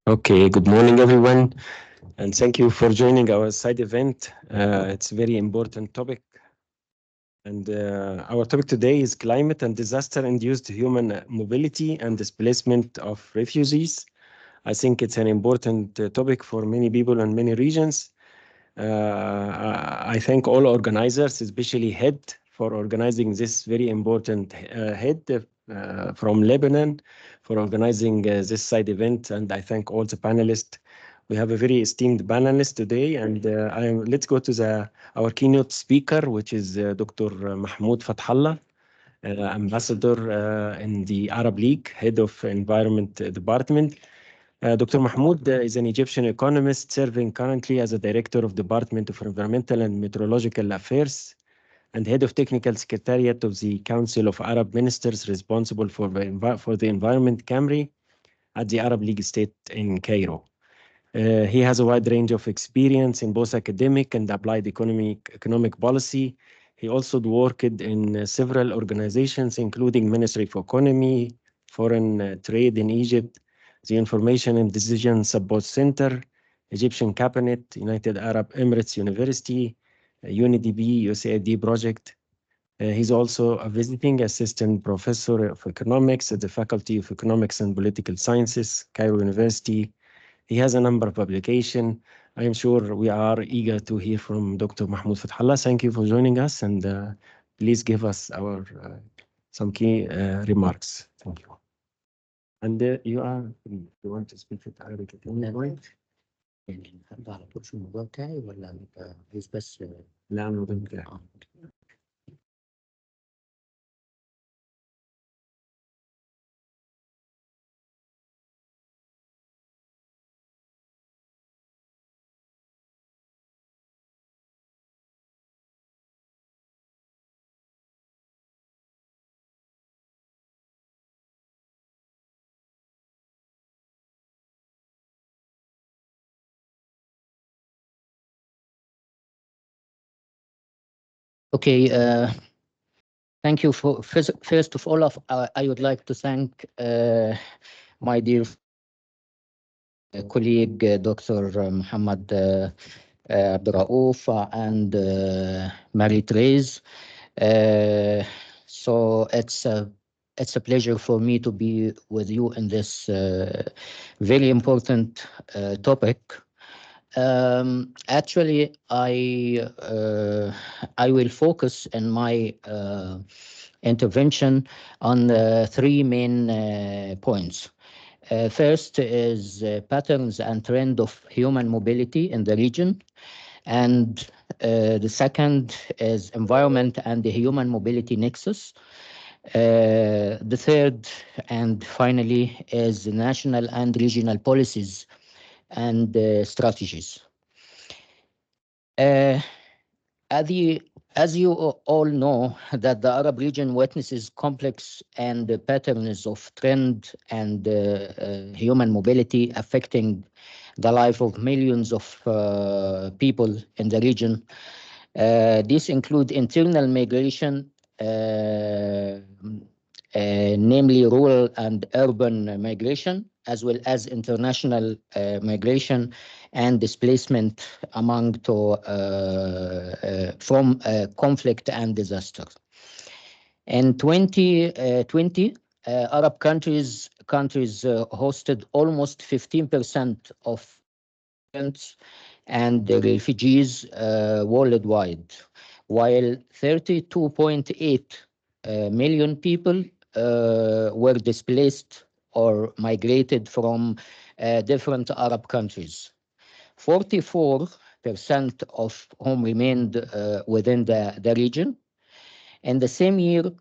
Okay, good morning, everyone, and thank you for joining our side event. It's a very important topic, and our topic today is climate and disaster-induced human mobility and displacement of refugees. I think it's an important topic for many people in many regions. I thank all organizers, especially HEAD, for organizing this very important HEAD from Lebanon for organizing this side event. And I thank all the panelists. We have a very esteemed panelist today, and let's go to our keynote speaker, which is Dr. Mahmoud Fathallah, ambassador in the Arab League, head of Environment Department. Dr. Mahmoud is an Egyptian economist serving currently as a director of Department of Environmental and Meteorological Affairs and head of technical secretariat of the Council of Arab Ministers responsible for the Environment Camry at the Arab League State in Cairo. He has a wide range of experience in both academic and applied economic policy. He also worked in several organizations, including Ministry for Economy, Foreign Trade in Egypt, the Information and Decision Support Center, Egyptian Cabinet, United Arab Emirates University, UNDP USAID project. He's also a visiting assistant professor of economics at the Faculty of Economics and Political Sciences, Cairo University. He has a number of publications. I am sure we are eager to hear from Dr. Mahmoud Fathallah. Thank you for joining us, and please give us some key remarks. Thank you. And you want to speak with Arabic at any point? يعني هبدأ على طول في الموضوع بتاعي ولا أنت عايز بس لا الموضوع بتاعي. Okay, thank you for first of all. I would like to thank my dear colleague Dr. Muhammad Abduraouf and Marie-Therese. So it's a pleasure for me to be with you in this very important topic. Actually, I will focus in my intervention on three main points. First is patterns and trend of human mobility in the region. And the second is environment and the human mobility nexus. The third and finally is national and regional policies and strategies. As you all know, that the Arab region witnesses complex and patterns of trend and human mobility affecting the life of millions of people in the region. These include internal migration, namely rural and urban migration, as well as international migration and displacement from conflict and disaster. In 2020, Arab countries hosted almost 15% of migrants and refugees worldwide, while 32.8 million people were displaced or migrated from different Arab countries. 44% of whom remained within the region. In the same year,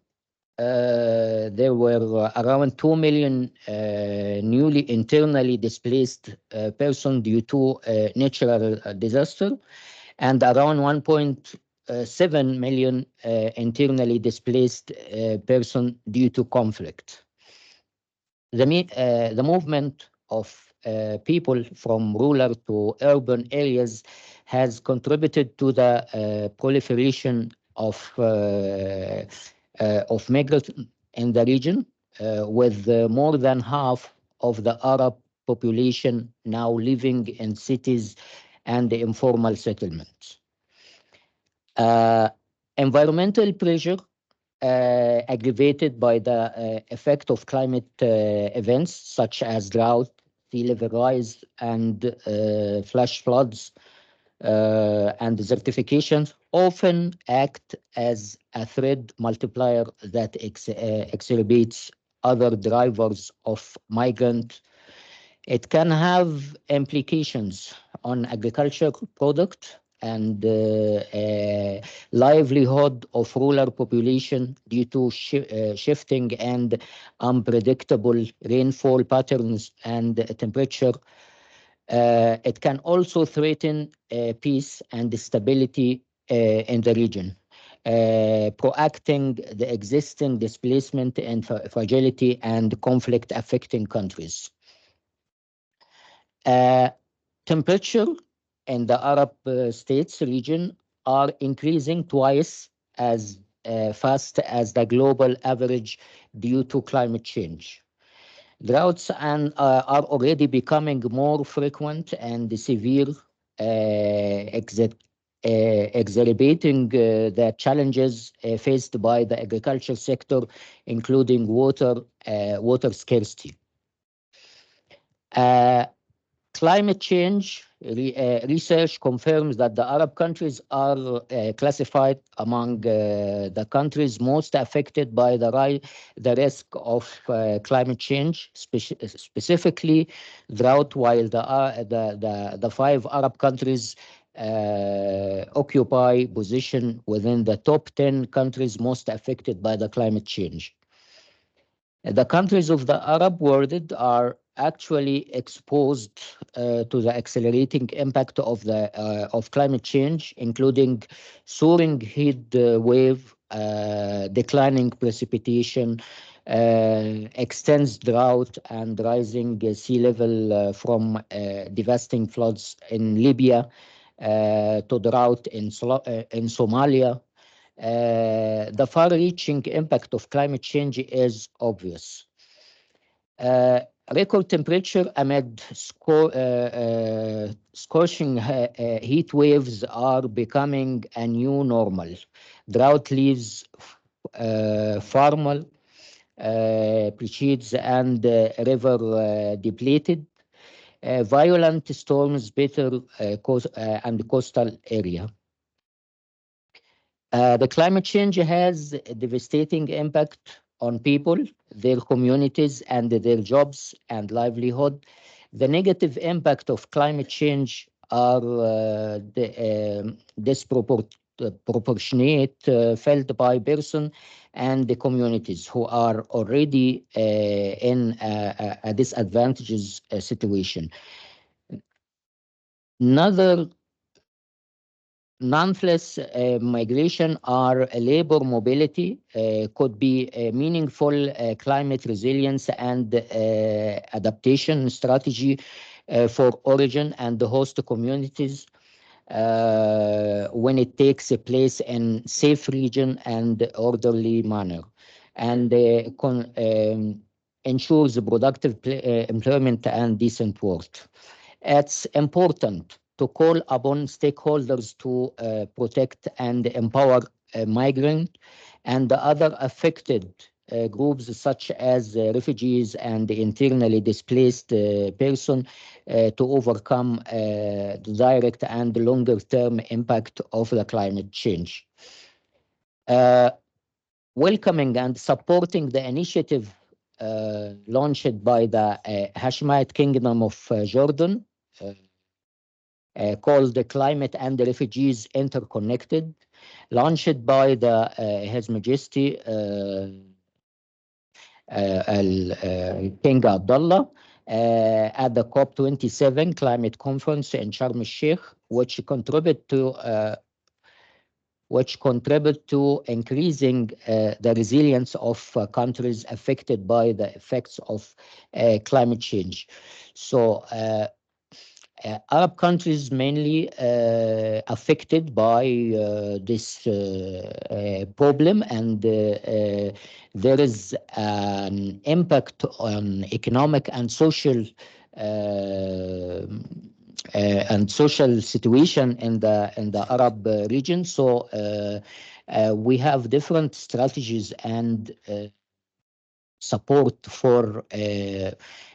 there were around 2 million newly internally displaced persons due to natural disaster, and around 1.7 million internally displaced persons due to conflict. The movement of people from rural to urban areas has contributed to the proliferation of migrants in the region, with more than half of the Arab population now living in cities and informal settlements. Environmental pressure aggravated by the effect of climate events such as drought, sea level rise, and flash floods and desertification often act as a threat multiplier that exacerbates other drivers of migrant. It can have implications on agriculture product and livelihood of rural population due to shifting and unpredictable rainfall patterns and temperature. It can also threaten peace and stability in the region, proacting the existing displacement and fragility and conflict affecting countries. Uh, Temperature in the Arab states region are increasing twice as fast as the global average due to climate change. Droughts are already becoming more frequent and severe, exacerbating the challenges faced by the agriculture sector, including water scarcity. Uh, Climate change research confirms that the Arab countries are classified among the countries most affected by the risk of climate change, specifically drought, while the five Arab countries occupy position within the top 10 countries most affected by the climate change. The countries of the Arab world are actually exposed to the accelerating impact of climate change, including soaring heat wave, declining precipitation, extends drought, and rising sea level from devastating floods in Libya to drought in Somalia. The far-reaching impact of climate change is obvious. Record temperature amid scorching heat waves are becoming a new normal. Drought leaves farmer, precedes and river depleted. Violent storms better and coastal area. The climate change has a devastating impact on people, their communities, and their jobs and livelihood. The negative impact of climate change are disproportionate, felt by person and the communities who are already in a disadvantageous situation. Another Nonetheless, migration or labor mobility could be a meaningful climate resilience and adaptation strategy for origin and the host communities when it takes place in safe region and orderly manner, and ensures productive employment and decent work. It's important to call upon stakeholders to protect and empower migrant and the other affected groups such as refugees and internally displaced person to overcome the direct and longer term impact of the climate change. Welcoming and supporting the initiative launched by the Hashemite Kingdom of Jordan, called the Climate and the Refugees Interconnected, launched by His Majesty King Abdullah at the COP27 climate conference in Sharm el-Sheikh, which contribute to increasing the resilience of countries affected by the effects of climate change. So Arab countries mainly affected by this problem, and there is an impact on economic and social and social situation in the Arab region. So we have different strategies and support for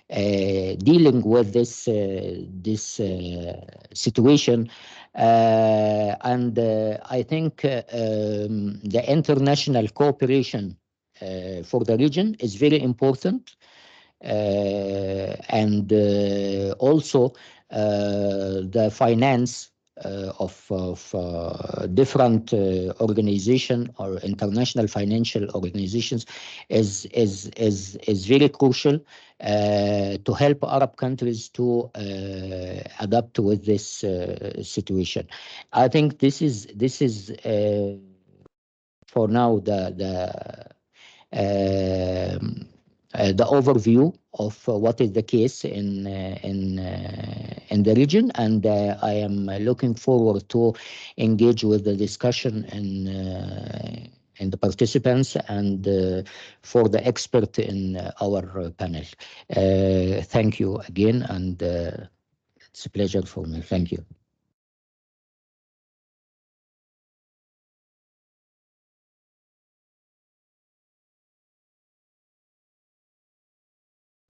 dealing with this situation, and I think the international cooperation for the region is very important, and also the finance of different organization or international financial organizations is very crucial to help Arab countries to adapt with this situation. I think this is for now the overview of what is the case in the region, and I am looking forward to engage with the discussion and the participants and for the expert in our panel. Thank you again, and it's a pleasure for me. Thank you.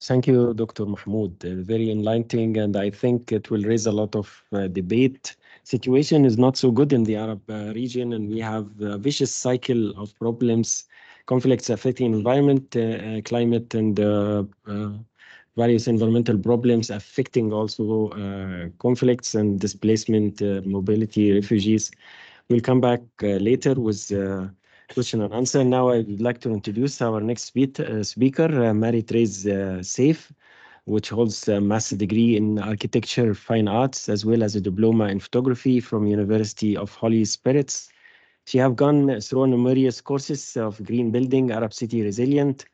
Thank you, Dr. Mahmoud. Very enlightening, and I think it will raise a lot of debate. Situation is not so good in the Arab region, and we have a vicious cycle of problems, conflicts affecting environment, climate, and various environmental problems affecting also conflicts and displacement, mobility, refugees. We'll come back later with question and answer. Now I would like to introduce our next speaker, Marie-Therese Saif, which holds a master's degree in architecture, fine arts, as well as a diploma in photography from University of Holy Spirits. She have gone through numerous courses of green building, Arab city resilient,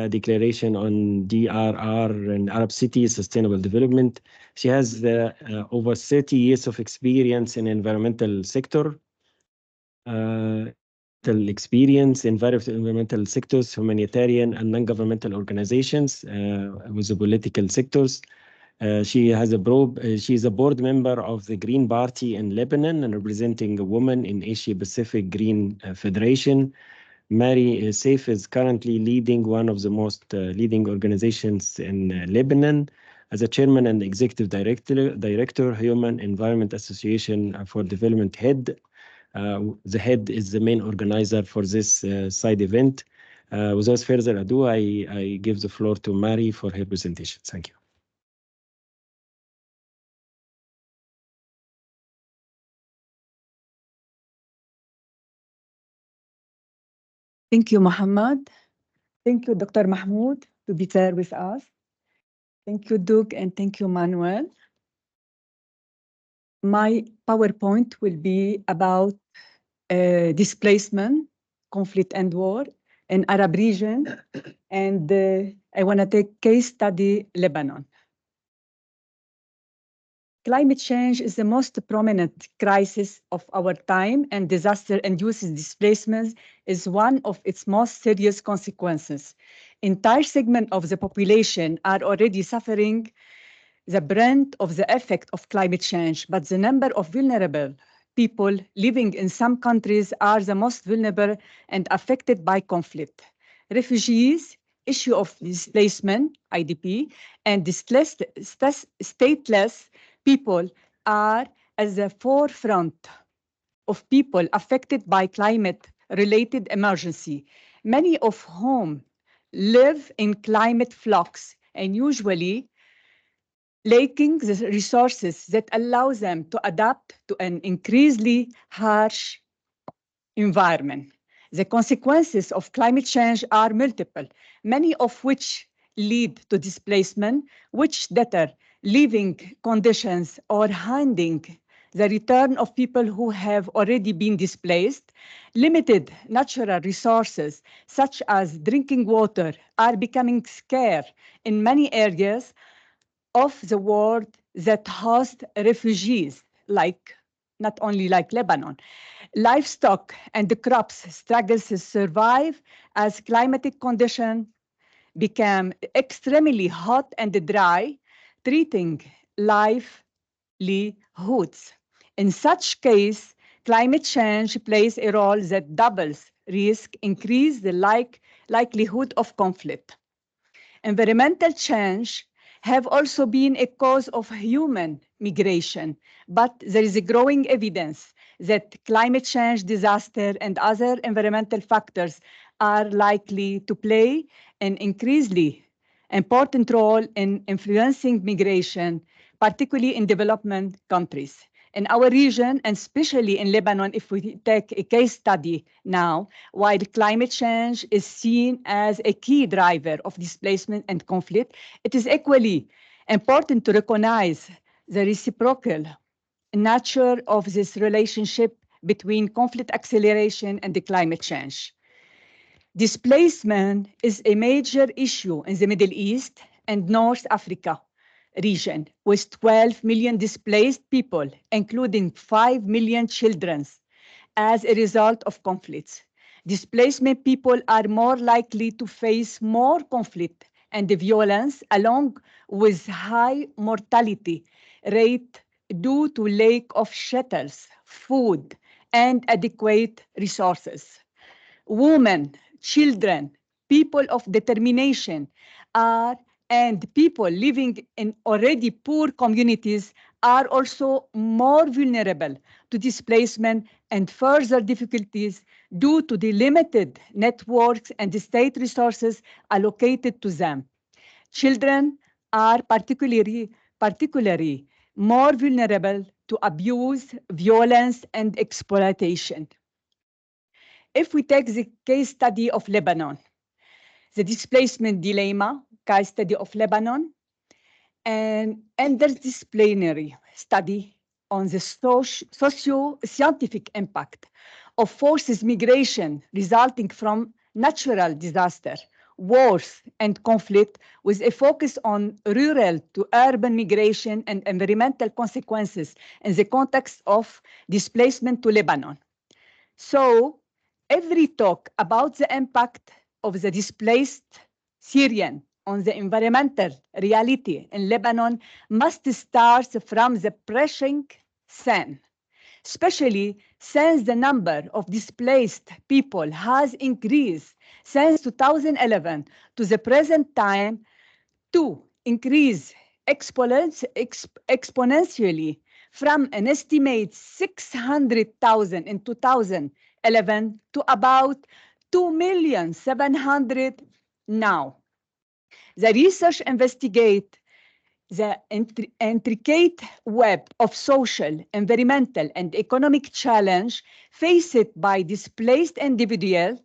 declaration on DRR and Arab city sustainable development. She has over 30 years of experience in environmental sector, experience in various environmental sectors, humanitarian and non-governmental organizations with the political sectors. She is a board member of the Green Party in Lebanon and representing a woman in Asia Pacific Green Federation. Mary Saif is currently leading one of the most leading organizations in Lebanon as a chairman and executive director, Human Environment Association for Development head. The head is the main organizer for this side event. Without further ado, I give the floor to Mary for her presentation. Thank you. Thank you, Muhammad. Thank you, Dr. Mahmoud, to be there with us. Thank you, Doug, and thank you, Manuel. My PowerPoint will be about displacement, conflict and war in Arab region, and I want to take case study Lebanon. Climate change is the most prominent crisis of our time, and disaster-induced displacement is one of its most serious consequences. Entire segments of the population are already suffering the brunt of the effect of climate change, but the number of vulnerable people living in some countries are the most vulnerable and affected by conflict. Refugees, issue of displacement, IDP, and stateless people are at the forefront of people affected by climate-related emergency, many of whom live in climate flux and usually lacking the resources that allow them to adapt to an increasingly harsh environment. The consequences of climate change are multiple, many of which lead to displacement, which deter living conditions or hindering the return of people who have already been displaced. Limited natural resources, such as drinking water, are becoming scarce in many areas of the world that host refugees, like not only like Lebanon. Livestock and the crops struggle to survive as climatic conditions become extremely hot and dry, treating livelihoods. In such case, climate change plays a role that doubles risk, increase the likelihood of conflict. Environmental change have also been a cause of human migration, but there is a growing evidence that climate change, disaster, and other environmental factors are likely to play an increasingly important role in influencing migration, particularly in development countries. In our region, and especially in Lebanon, if we take a case study now, while climate change is seen as a key driver of displacement and conflict, it is equally important to recognize the reciprocal nature of this relationship between conflict acceleration and the climate change. Displacement is a major issue in the Middle East and North Africa region, with 12 million displaced people, including 5 million children, as a result of conflicts. Displacement people are more likely to face more conflict and violence, along with high mortality rate due to lack of shelters, food, and adequate resources. Women, children, people of determination and people living in already poor communities are also more vulnerable to displacement and further difficulties due to the limited networks and the state resources allocated to them. Children are particularly more vulnerable to abuse, violence, and exploitation. If we take the case study of Lebanon, the displacement dilemma, case study of Lebanon, and interdisciplinary study on the socio-scientific impact of forced migration resulting from natural disaster, wars, and conflict, with a focus on rural to urban migration and environmental consequences in the context of displacement to Lebanon. So, every talk about the impact of the displaced Syrian on the environmental reality in Lebanon must start from the pressing sin, especially since the number of displaced people has increased since 2011 to the present time to increase exponentially from an estimate 600,000 in 2011 to about 2,700,000 now. The research investigates the intricate web of social, environmental, and economic challenge faced by displaced individuals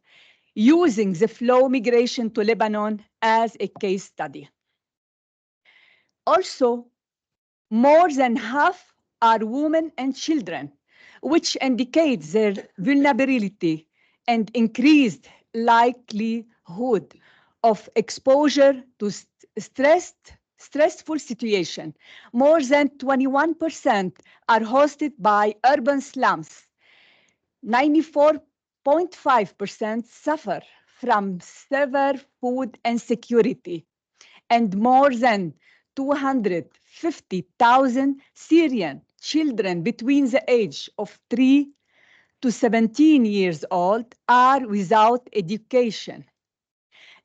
using the flow migration to Lebanon as a case study. Also, more than half are women and children, which indicates their vulnerability and increased likelihood of exposure to stressful situation. More than 21% are hosted by urban slums. 94.5% suffer from severe food insecurity, and more than 250,000 Syrian children between the age of 3 to 17 years old are without education.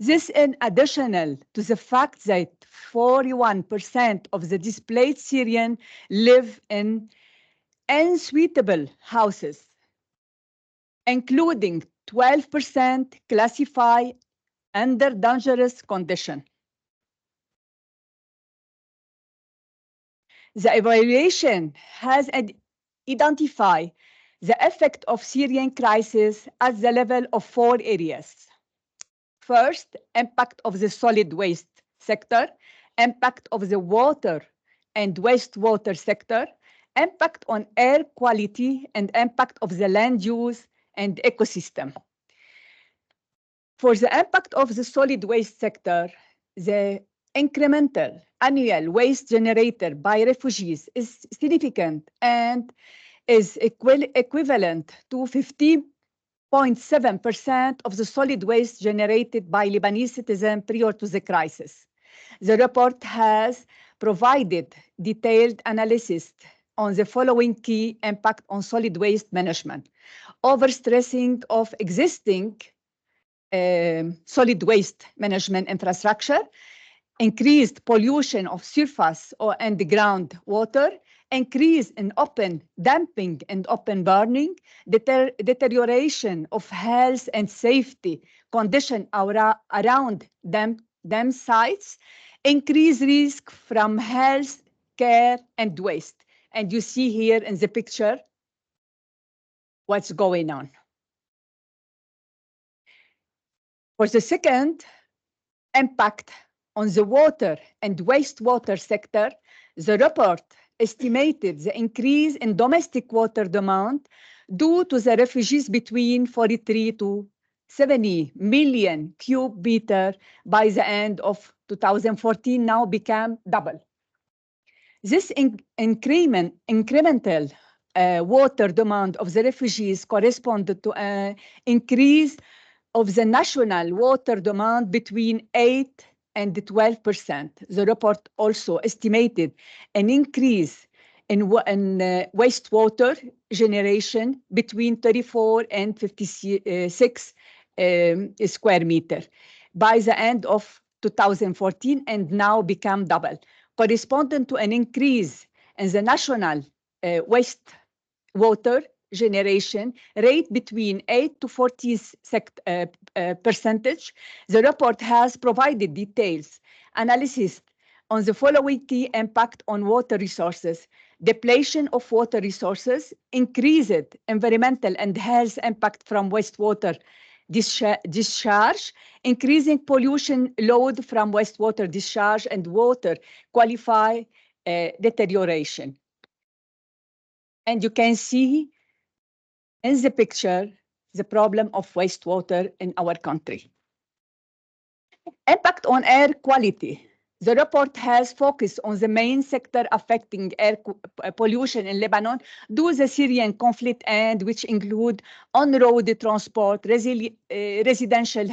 This in addition to the fact that 41% of the displaced Syrians live in unsuitable houses, including 12% classified under dangerous condition. The evaluation has identified the effect of Syrian crisis at the level of 4 areas. First, impact of the solid waste sector, impact of the water and wastewater sector, impact on air quality, and impact of the land use and ecosystem. For the impact of the solid waste sector, the incremental annual waste generated by refugees is significant and is equivalent to 15.7% of the solid waste generated by Lebanese citizens prior to the crisis. The report has provided detailed analysis on the following key impact on solid waste management: overstressing of existing solid waste management infrastructure, increased pollution of surface or and ground water, increase in open dumping and open burning, deterioration of health and safety condition around dam sites, increased risk from health care and waste. And you see here in the picture what's going on. For the second impact on the water and wastewater sector, the report estimated the increase in domestic water demand due to the refugees between 43 to 70 million cubic meter by the end of 2014, now became double. This incremental water demand of the refugees corresponded to an increase of the national water demand between 8 and 12%. The report also estimated an increase in wastewater generation between 34 and 56 square meter by the end of 2014 and now become double, corresponding to an increase in the national wastewater generation rate between 8 to 40%. The report has provided details analysis on the following key impact on water resources: depletion of water resources, increased environmental and health impact from wastewater discharge, increasing pollution load from wastewater discharge, and water quality deterioration. And you can see in the picture the problem of wastewater in our country. Impact on air quality. The report has focused on the main sector affecting air pollution in Lebanon due to the Syrian conflict, and which include on-road transport, residential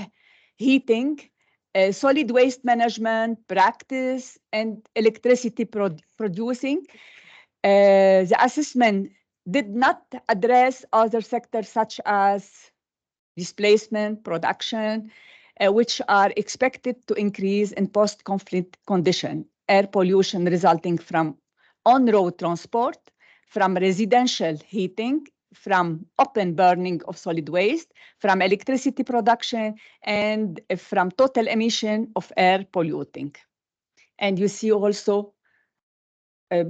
heating, solid waste management practice, and electricity producing. The assessment did not address other sectors such as displacement, production, which are expected to increase in post-conflict condition, air pollution resulting from on-road transport, from residential heating, from open burning of solid waste, from electricity production, and from total emission of air polluting. And you see also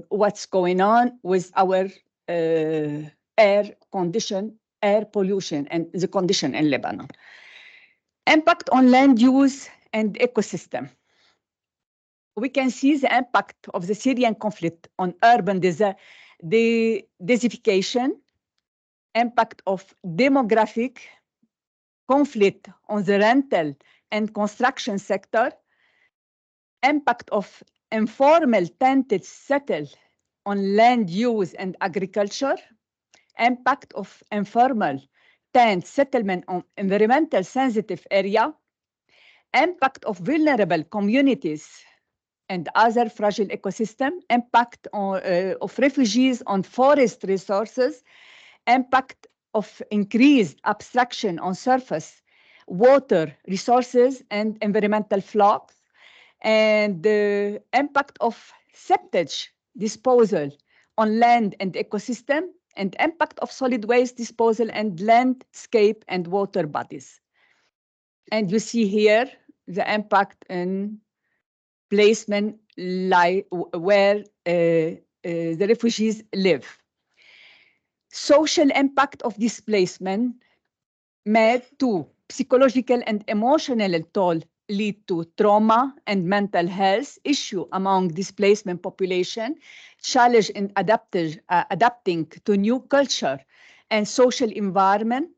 what's going on with our air pollution and the condition in Lebanon. Impact on land use and ecosystem. We can see the impact of the Syrian conflict on urban desertification, impact of demographic conflict on the rental and construction sector, impact of informal tented settle on land use and agriculture, impact of informal tent settlement on environmental sensitive area, impact of vulnerable communities and other fragile ecosystem, impact of refugees on forest resources, impact of increased abstraction on surface water resources and environmental flux, and the impact of septage disposal on land and ecosystem, and impact of solid waste disposal and landscape and water bodies. And you see here the impact in placement where the refugees live. Social impact of displacement made to psychological and emotional toll, lead to trauma and mental health issue among displacement population, challenge in adapting to new culture and social environment,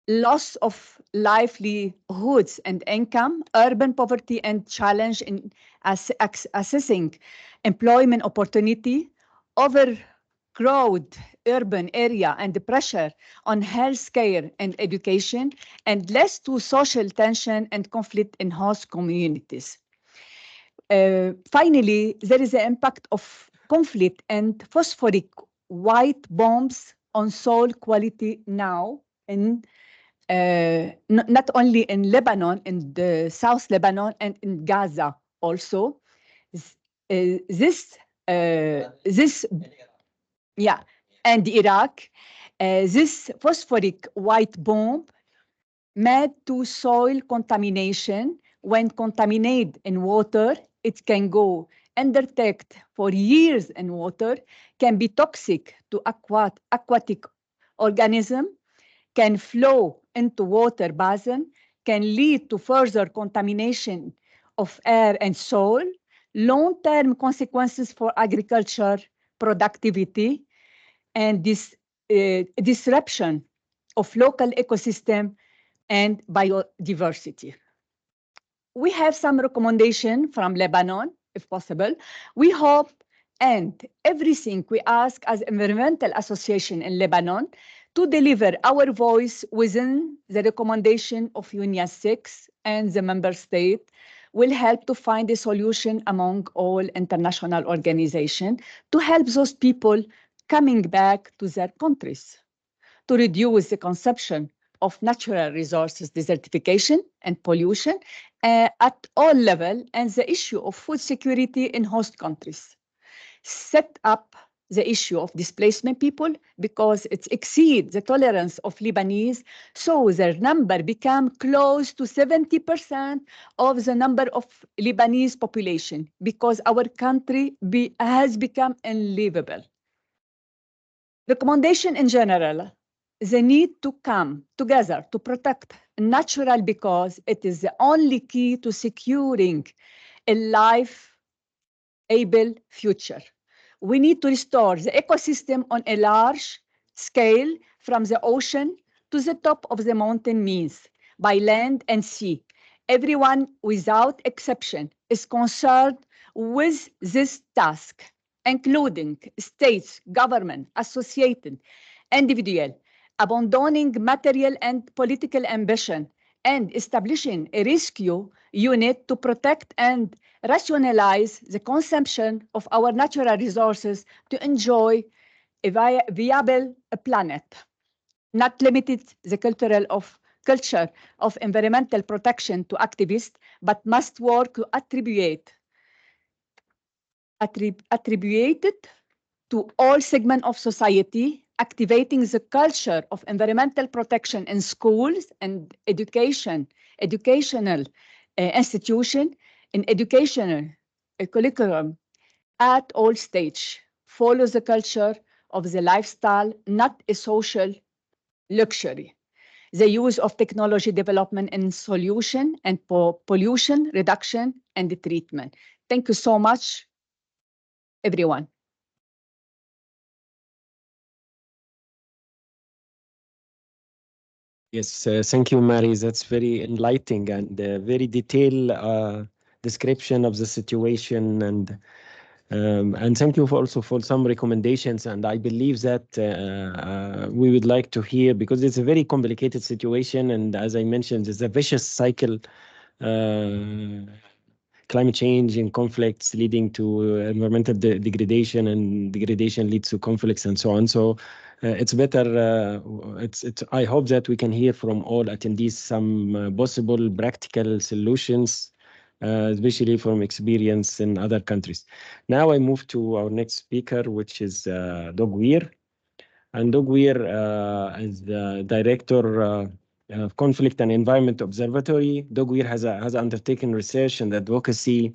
loss of livelihoods and income, urban poverty and challenge in assessing employment opportunity, overcrowded urban area and the pressure on health care and education, and less to social tension and conflict in host communities. Finally, there is the impact of conflict and phosphoric white bombs on soil quality now in not only in Lebanon, in the South Lebanon, and in Gaza also. This, yeah, and Iraq, this phosphoric white bomb made to soil contamination. When contaminated in water, it can go undetected for years in water, can be toxic to aquatic organism, can flow into water basin, can lead to further contamination of air and soil, long-term consequences for agriculture productivity, and this disruption of local ecosystem and biodiversity. We have some recommendation from Lebanon, if possible. We hope, and everything we ask as environmental association in Lebanon to deliver our voice within the recommendation of UNIA 6 and the member state will help to find a solution among all international organizations to help those people coming back to their countries, to reduce the consumption of natural resources, desertification and pollution at all levels, and the issue of food security in host countries. Set up the issue of displacement people because it exceeds the tolerance of Lebanese, so their number become close to 70% of the number of Lebanese population because our country has become unlivable. Recommendation in general, the need to come together to protect natural because it is the only key to securing a life-able future. We need to restore the ecosystem on a large scale from the ocean to the top of the mountain means by land and sea. Everyone without exception is concerned with this task, including states, government, associated, individual, abandoning material and political ambition, and establishing a rescue unit to protect and rationalize the consumption of our natural resources to enjoy a viable planet, not limited the culture of environmental protection to activists, but must work to attributed to all segments of society, activating the culture of environmental protection in schools and educational institution, in educational curriculum at all stage. Follow the culture of the lifestyle, not a social luxury. The use of technology development in solution and pollution reduction and treatment. Thank you so much, everyone. Yes, thank you, Mary. That's very enlightening and very detailed description of the situation, and thank you also for some recommendations. And I believe that we would like to hear because it's a very complicated situation, and as I mentioned, it's a vicious cycle. Climate change and conflicts leading to environmental degradation, and degradation leads to conflicts and so on. So it's better. I hope that we can hear from all attendees some possible practical solutions, especially from experience in other countries. Now I move to our next speaker, which is Doug Weir. And Doug Weir is the director Conflict and Environment Observatory. Doug Weir has undertaken research and advocacy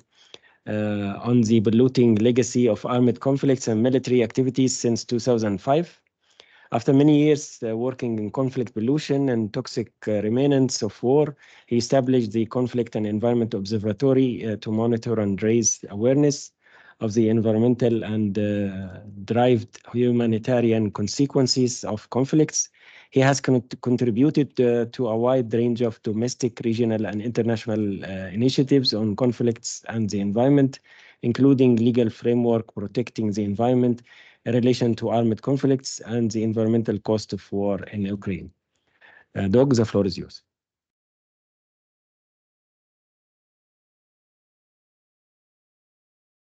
on the polluting legacy of armed conflicts and military activities since 2005. After many years working in conflict pollution and toxic remnants of war, he established the Conflict and Environment Observatory to monitor and raise awareness of the environmental and derived humanitarian consequences of conflicts. He has contributed to a wide range of domestic, regional, and international initiatives on conflicts and the environment, including legal framework protecting the environment in relation to armed conflicts and the environmental cost of war in Ukraine. Doug, the floor is yours.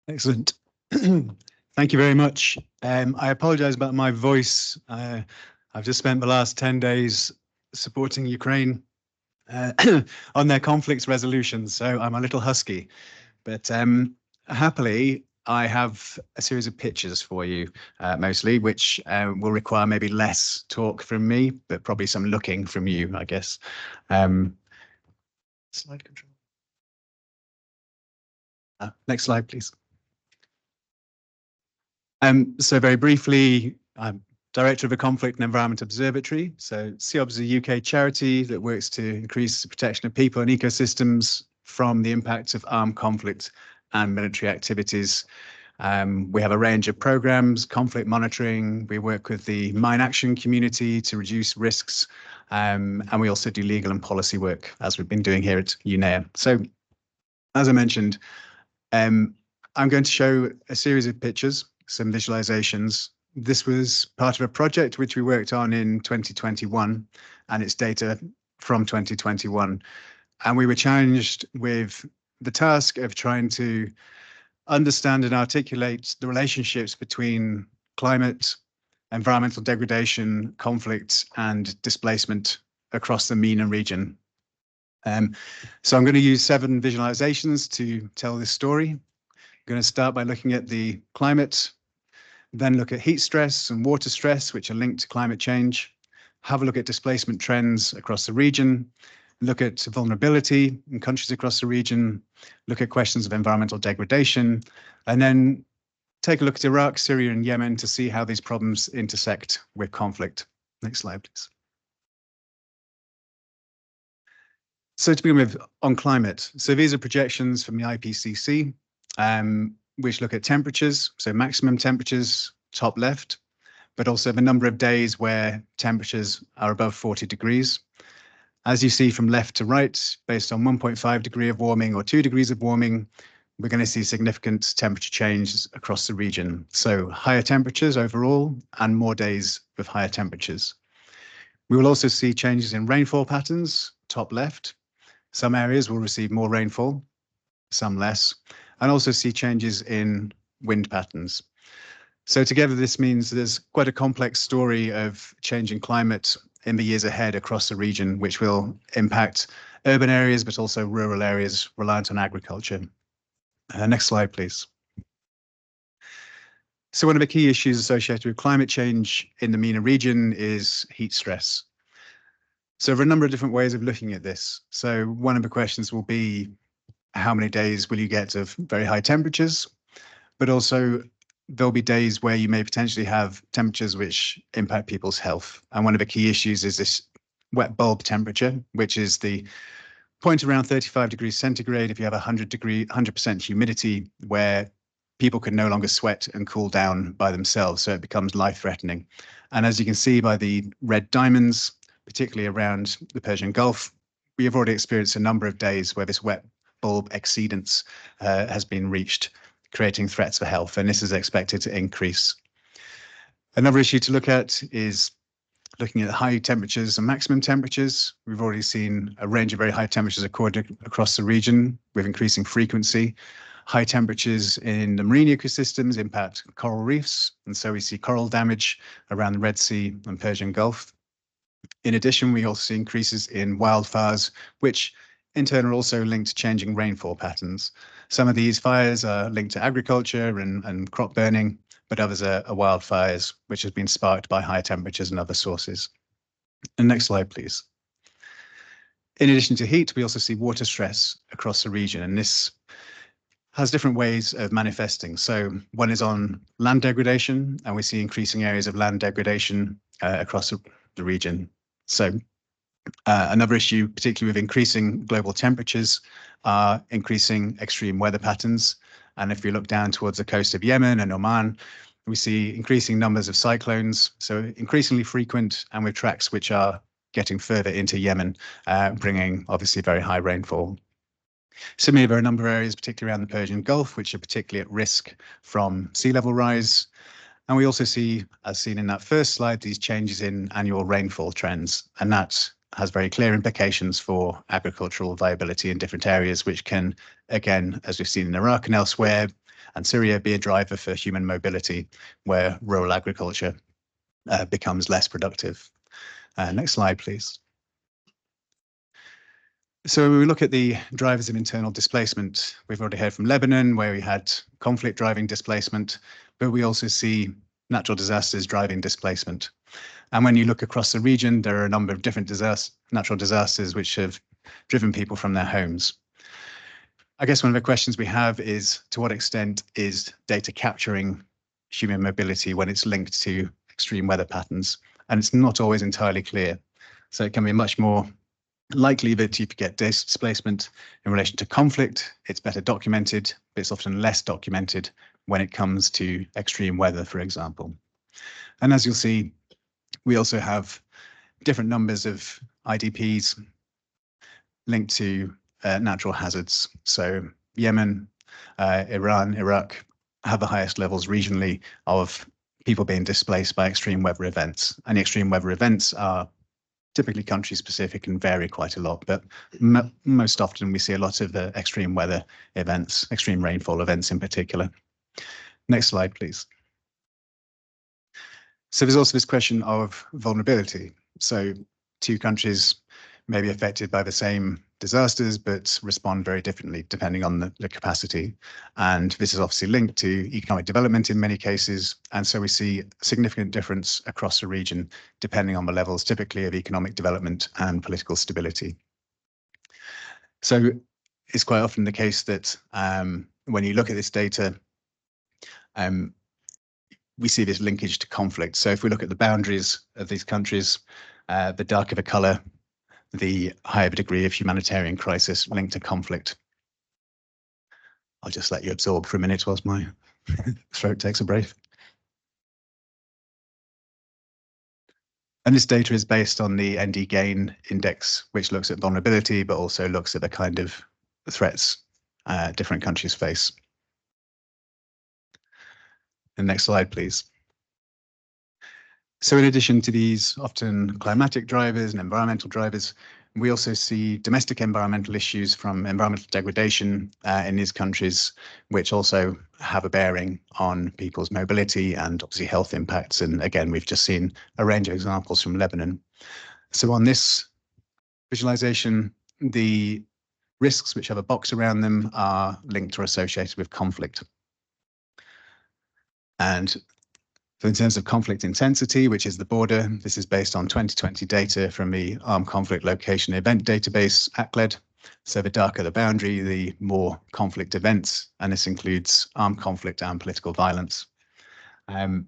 Excellent. Thank you very much. I apologize about my voice. I've just spent the last 10 days supporting Ukraine on their conflict resolution, so I'm a little husky. But happily, I have a series of pictures for you, mostly, which will require maybe less talk from me, but probably some looking from you, I guess. Slide control. Next slide, please. So very briefly, I'm director of a conflict and environment observatory. So CEOBS is a UK charity that works to increase the protection of people and ecosystems from the impacts of armed conflict and military activities. We have a range of programs, conflict monitoring. We work with the mine action community to reduce risks. And we also do legal and policy work, as we've been doing here at UNEA. So as I mentioned, I'm going to show a series of pictures, some visualizations. This was part of a project which we worked on in 2021, and it's data from 2021. And we were challenged with the task of trying to understand and articulate the relationships between climate, environmental degradation, conflict, and displacement across the MENA region. So I'm going to use 7 visualizations to tell this story. I'm going to start by looking at the climate, then look at heat stress and water stress, which are linked to climate change, have a look at displacement trends across the region, look at vulnerability in countries across the region, look at questions of environmental degradation, and then take a look at Iraq, Syria, and Yemen to see how these problems intersect with conflict. Next slide, please. So to begin with, on climate. So these are projections from the IPCC, which look at temperatures, so maximum temperatures, top left, but also the number of days where temperatures are above 40 degrees. As you see from left to right, based on 1.5 degree of warming or 2 degrees of warming, we're going to see significant temperature changes across the region. So higher temperatures overall and more days with higher temperatures. We will also see changes in rainfall patterns, top left. Some areas will receive more rainfall, some less, and also see changes in wind patterns. So together, this means there's quite a complex story of changing climate in the years ahead across the region, which will impact urban areas, but also rural areas reliant on agriculture. Next slide, please. So one of the key issues associated with climate change in the MENA region is heat stress. So there are a number of different ways of looking at this. So one of the questions will be, how many days will you get of very high temperatures? But also, there'll be days where you may potentially have temperatures which impact people's health. And one of the key issues is this wet bulb temperature, which is the point around 35 degrees centigrade if you have 100% humidity, where people can no longer sweat and cool down by themselves. So it becomes life-threatening. And as you can see by the red diamonds, particularly around the Persian Gulf, we have already experienced a number of days where this wet bulb exceedance has been reached, creating threats for health, and this is expected to increase. Another issue to look at is looking at high temperatures and maximum temperatures. We've already seen a range of very high temperatures across the region with increasing frequency. High temperatures in the marine ecosystems impact coral reefs, and so we see coral damage around the Red Sea and Persian Gulf. In addition, we also see increases in wildfires, which in turn are also linked to changing rainfall patterns. Some of these fires are linked to agriculture and crop burning, but others are wildfires, which has been sparked by higher temperatures and other sources. And next slide, please. In addition to heat, we also see water stress across the region, and this has different ways of manifesting. So one is on land degradation, and we see increasing areas of land degradation across the region. So another issue, particularly with increasing global temperatures, are increasing extreme weather patterns. And if we look down towards the coast of Yemen and Oman, we see increasing numbers of cyclones, so increasingly frequent, and with tracks which are getting further into Yemen, bringing obviously very high rainfall. Similarly, there are a number of areas, particularly around the Persian Gulf, which are particularly at risk from sea level rise. And we also see, as seen in that first slide, these changes in annual rainfall trends, and that has very clear implications for agricultural viability in different areas, which can, again, as we've seen in Iraq and elsewhere, and Syria be a driver for human mobility, where rural agriculture becomes less productive. Next slide, please. So when we look at the drivers of internal displacement, we've already heard from Lebanon, where we had conflict driving displacement, but we also see natural disasters driving displacement. And when you look across the region, there are a number of different natural disasters which have driven people from their homes. I guess one of the questions we have is, to what extent is data capturing human mobility when it's linked to extreme weather patterns? And it's not always entirely clear. So it can be much more likely that if you get displacement in relation to conflict, it's better documented, but it's often less documented when it comes to extreme weather, for example. And as you'll see, we also have different numbers of IDPs linked to natural hazards. So Yemen, Iran, Iraq have the highest levels regionally of people being displaced by extreme weather events. And the extreme weather events are typically country specific and vary quite a lot, but most often we see a lot of extreme weather events, extreme rainfall events in particular. Next slide, please. So there's also this question of vulnerability. So two countries may be affected by the same disasters, but respond very differently depending on the capacity. And this is obviously linked to economic development in many cases. And so we see a significant difference across the region, depending on the levels typically of economic development and political stability. So it's quite often the case that when you look at this data, we see this linkage to conflict. So if we look at the boundaries of these countries, the darker the color, the higher the degree of humanitarian crisis linked to conflict. I'll just let you absorb for a minute whilst my throat takes a breath. And this data is based on the ND Gain index, which looks at vulnerability, but also looks at the kind of threats different countries face. And next slide, please. So in addition to these often climatic drivers and environmental drivers, we also see domestic environmental issues from environmental degradation in these countries, which also have a bearing on people's mobility and obviously health impacts. And again, we've just seen a range of examples from Lebanon. So on this visualization, the risks which have a box around them are linked or associated with conflict. And so in terms of conflict intensity, which is the border, this is based on 2020 data from the Armed Conflict Location Event Database, ACLED. So the darker the boundary, the more conflict events, and this includes armed conflict and political violence. And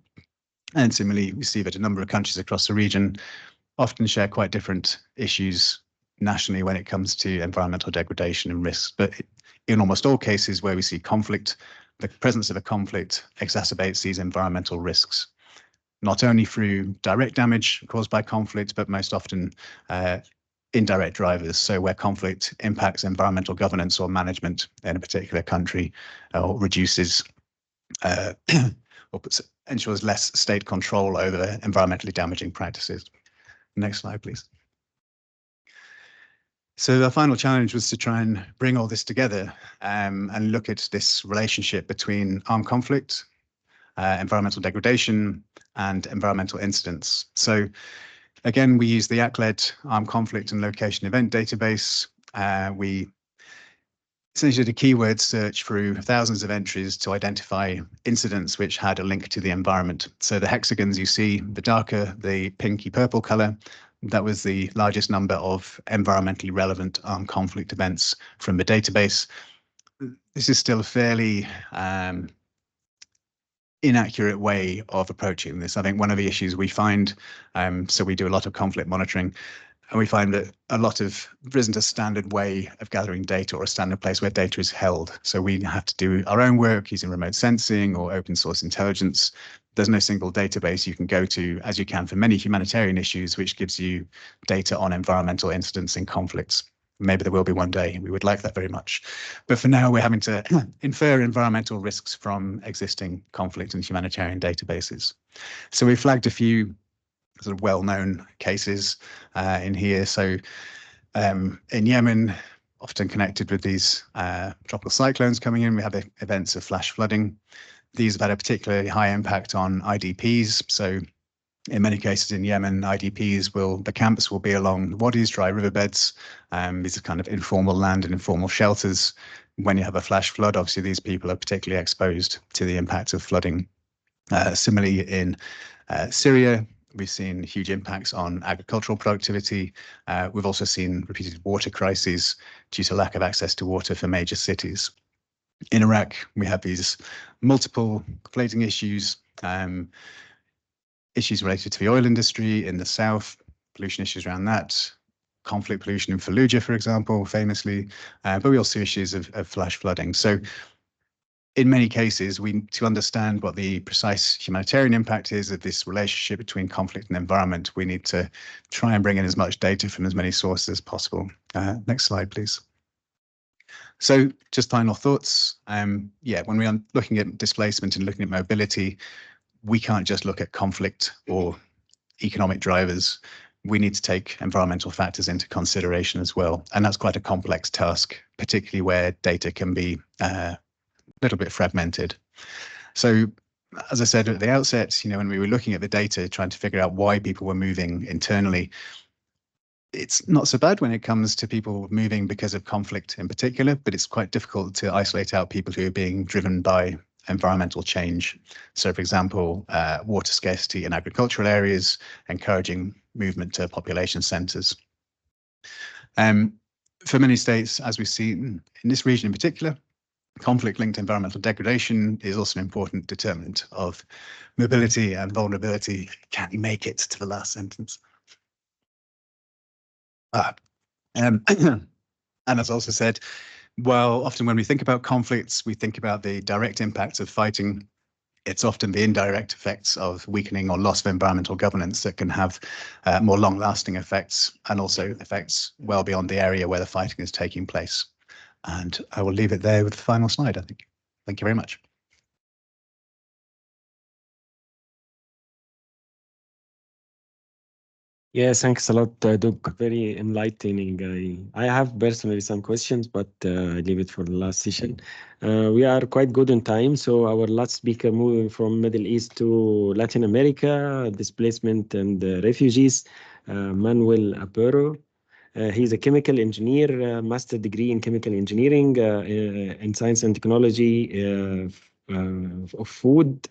similarly, we see that a number of countries across the region often share quite different issues nationally when it comes to environmental degradation and risks. But in almost all cases where we see conflict, the presence of a conflict exacerbates these environmental risks, not only through direct damage caused by conflict, but most often indirect drivers. So where conflict impacts environmental governance or management in a particular country, or reduces or ensures less state control over environmentally damaging practices. Next slide, please. So the final challenge was to try and bring all this together and look at this relationship between armed conflict, environmental degradation, and environmental incidents. So again, we use the ACLED Armed Conflict and Location Event Database. We essentially did a keyword search through thousands of entries to identify incidents which had a link to the environment. So the hexagons you see, the darker the pinky purple color, that was the largest number of environmentally relevant armed conflict events from the database. This is still a fairly inaccurate way of approaching this. I think one of the issues we find, so we do a lot of conflict monitoring, and we find that there isn't a standard way of gathering data or a standard place where data is held. So we have to do our own work using remote sensing or open source intelligence. There's no single database you can go to, as you can for many humanitarian issues, which gives you data on environmental incidents and conflicts. Maybe there will be one day. We would like that very much. But for now, we're having to infer environmental risks from existing conflict and humanitarian databases. So we flagged a few sort of well-known cases in here. So in Yemen, often connected with these tropical cyclones coming in. We have events of flash flooding. These have had a particularly high impact on IDPs. So in many cases in Yemen, the camps will be along the wadis, dry riverbeds. These are kind of informal land and informal shelters. When you have a flash flood, obviously these people are particularly exposed to the impact of flooding. Similarly, in Syria, we've seen huge impacts on agricultural productivity. We've also seen repeated water crises due to lack of access to water for major cities. In Iraq, we have these multiple conflating issues, issues related to the oil industry in the south, pollution issues around that, conflict pollution in Fallujah, for example, famously, but we also see issues of flash flooding. So in many cases, to understand what the precise humanitarian impact is of this relationship between conflict and environment, we need to try and bring in as much data from as many sources as possible. Next slide, please. So just final thoughts. Yeah, when we are looking at displacement and looking at mobility, we can't just look at conflict or economic drivers. We need to take environmental factors into consideration as well. And that's quite a complex task, particularly where data can be little bit fragmented. So as I said at the outset, when we were looking at the data, trying to figure out why people were moving internally, it's not so bad when it comes to people moving because of conflict in particular, but it's quite difficult to isolate out people who are being driven by environmental change. So for example, water scarcity in agricultural areas, encouraging movement to population centres. For many states, as we see in this region in particular, conflict-linked environmental degradation is also an important determinant of mobility and vulnerability. Can you make it to the last sentence? And as also said, well, often when we think about conflicts, we think about the direct impacts of fighting. It's often the indirect effects of weakening or loss of environmental governance that can have more long-lasting effects, and also effects well beyond the area where the fighting is taking place. And I will leave it there with the final slide, I think. Thank you very much. Yes, thanks a lot, Doug. Very enlightening. I have personally some questions, but I leave it for the last session. We are quite good on time, so our last speaker moving from Middle East to Latin America, displacement and refugees, Manuel Apero. He's a chemical engineer, master degree in chemical engineering in science and technology of food.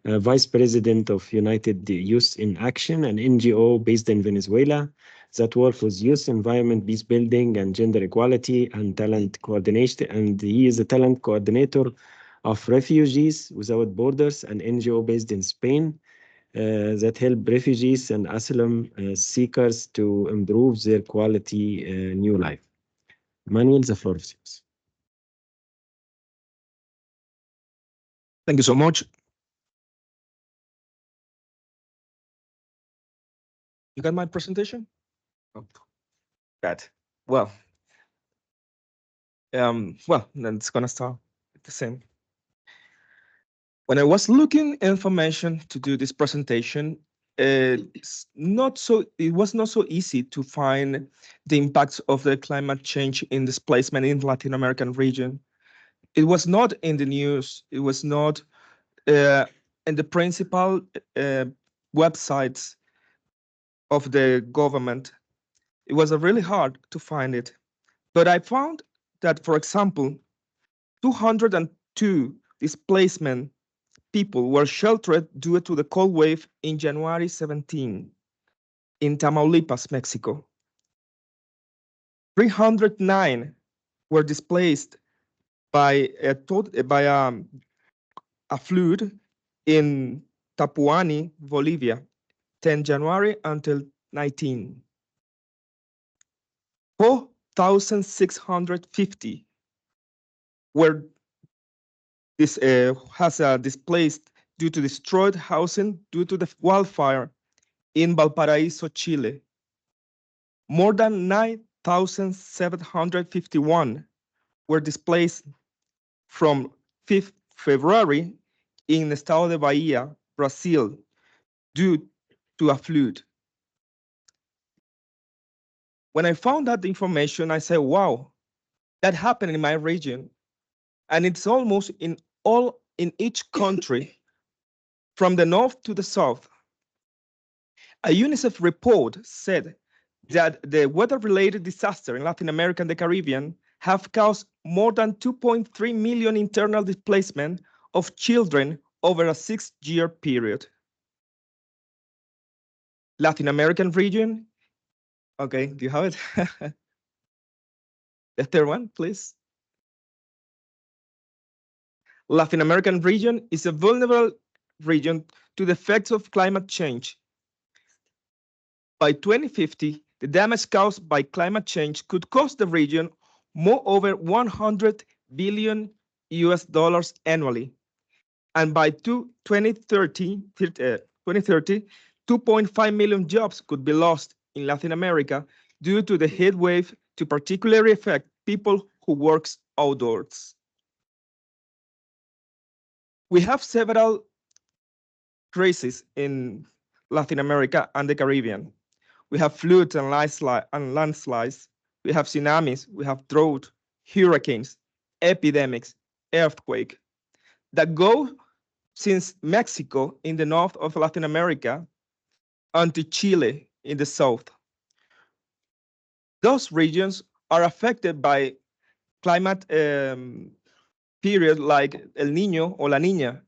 Vice President of United Youth in Action, an NGO based in Venezuela that works with youth, environment, peace building, and gender equality and talent coordination. And he is the talent coordinator of Refugees Without Borders, an NGO based in Spain that help refugees and asylum seekers to improve their quality new life. Manuel, the floor is yours. Thank you so much. You got my presentation? Oh, bad. Well, then it's gonna start the same. When I was looking information to do this presentation, it was not so easy to find the impacts of the climate change in displacement in Latin American region. It was not in the news. It was not in the principal websites of the government. It was really hard to find it. But I found that, for example, 202 displacement people were sheltered due to the cold wave in January 17 in Tamaulipas, Mexico. 309 were displaced by a flood in Tapuani, Bolivia, 10 January until 19. 4,650 were displaced due to destroyed housing due to the wildfire in Valparaiso, Chile. More than 9,751 were displaced from 5th February in the Estado de Bahia, Brazil, due to a flood. When I found that information, I said, wow, that happened in my region, and it's almost in each country from the north to the south. A UNICEF report said that the weather-related disaster in Latin America and the Caribbean have caused more than 2.3 million internal displacement of children over a 6-year period. Latin American region. Okay, do you have it? The third one, please. Latin American region is a vulnerable region to the effects of climate change. By 2050, the damage caused by climate change could cost the region more over 100 billion US dollars annually. And by 2030, 2.5 million jobs could be lost in Latin America due to the heat wave to particularly affect people who work outdoors. We have several crises in Latin America and the Caribbean. We have floods and landslides. We have tsunamis. We have drought, hurricanes, epidemics, earthquake that go since Mexico in the north of Latin America onto Chile in the south. Those regions are affected by climate period like El Niño or La Niña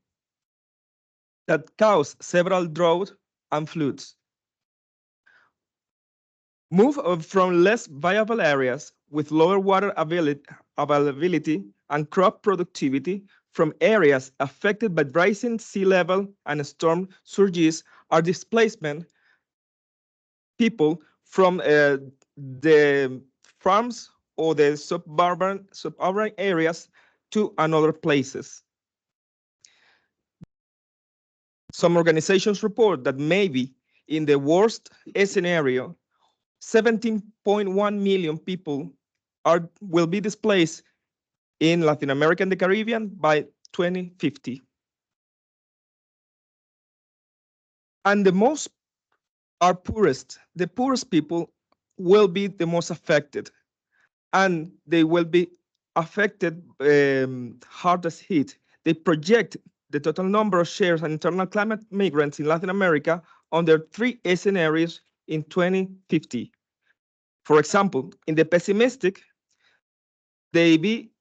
that cause several drought and floods. Move from less viable areas with lower water availability and crop productivity from areas affected by rising sea level and storm surges are displacement people from the farms or the suburban areas to another places. Some organizations report that maybe in the worst scenario, 17.1 million people will be displaced in Latin America and the Caribbean by 2050. And the poorest people will be the most affected, and they will be affected hardest hit. They project the total number of shares and internal climate migrants in Latin America under 3 scenarios in 2050. For example, in the pessimistic, they be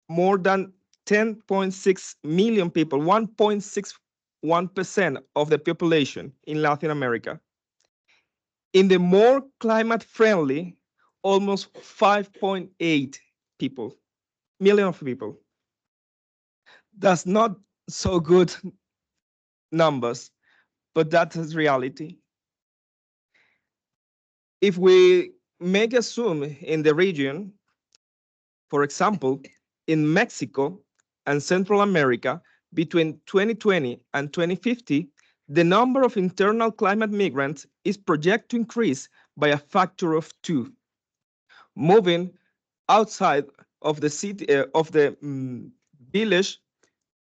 more than 10.6 million people, 1.61% of the population in Latin America. In the more climate friendly, almost 5.8 million people. That's not so good numbers, but that is reality. If we make a zoom in the region, for example, in Mexico and Central America, between 2020 and 2050, the number of internal climate migrants is projected to increase by a factor of 2, moving outside of the city of the village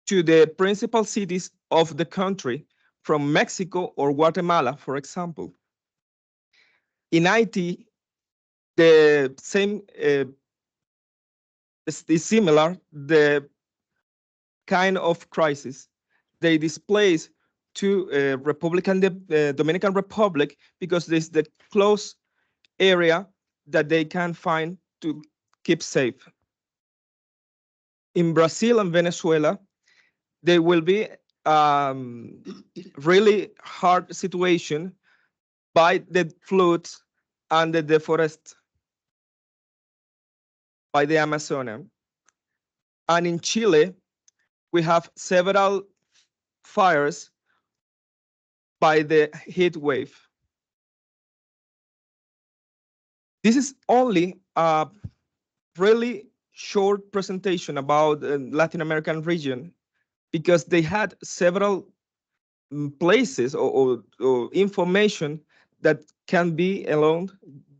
to the principal cities of the country from Mexico or Guatemala, for example. In Haiti, the same is similar, the kind of crisis. They displace to Dominican Republic because this is the close area that they can find to keep safe. In Brazil and Venezuela, there will be really hard situation by the floods and the forest by the Amazon. And in Chile, we have several fires by the heat wave. This is only a really short presentation about the Latin American region because they had several places or information that can be along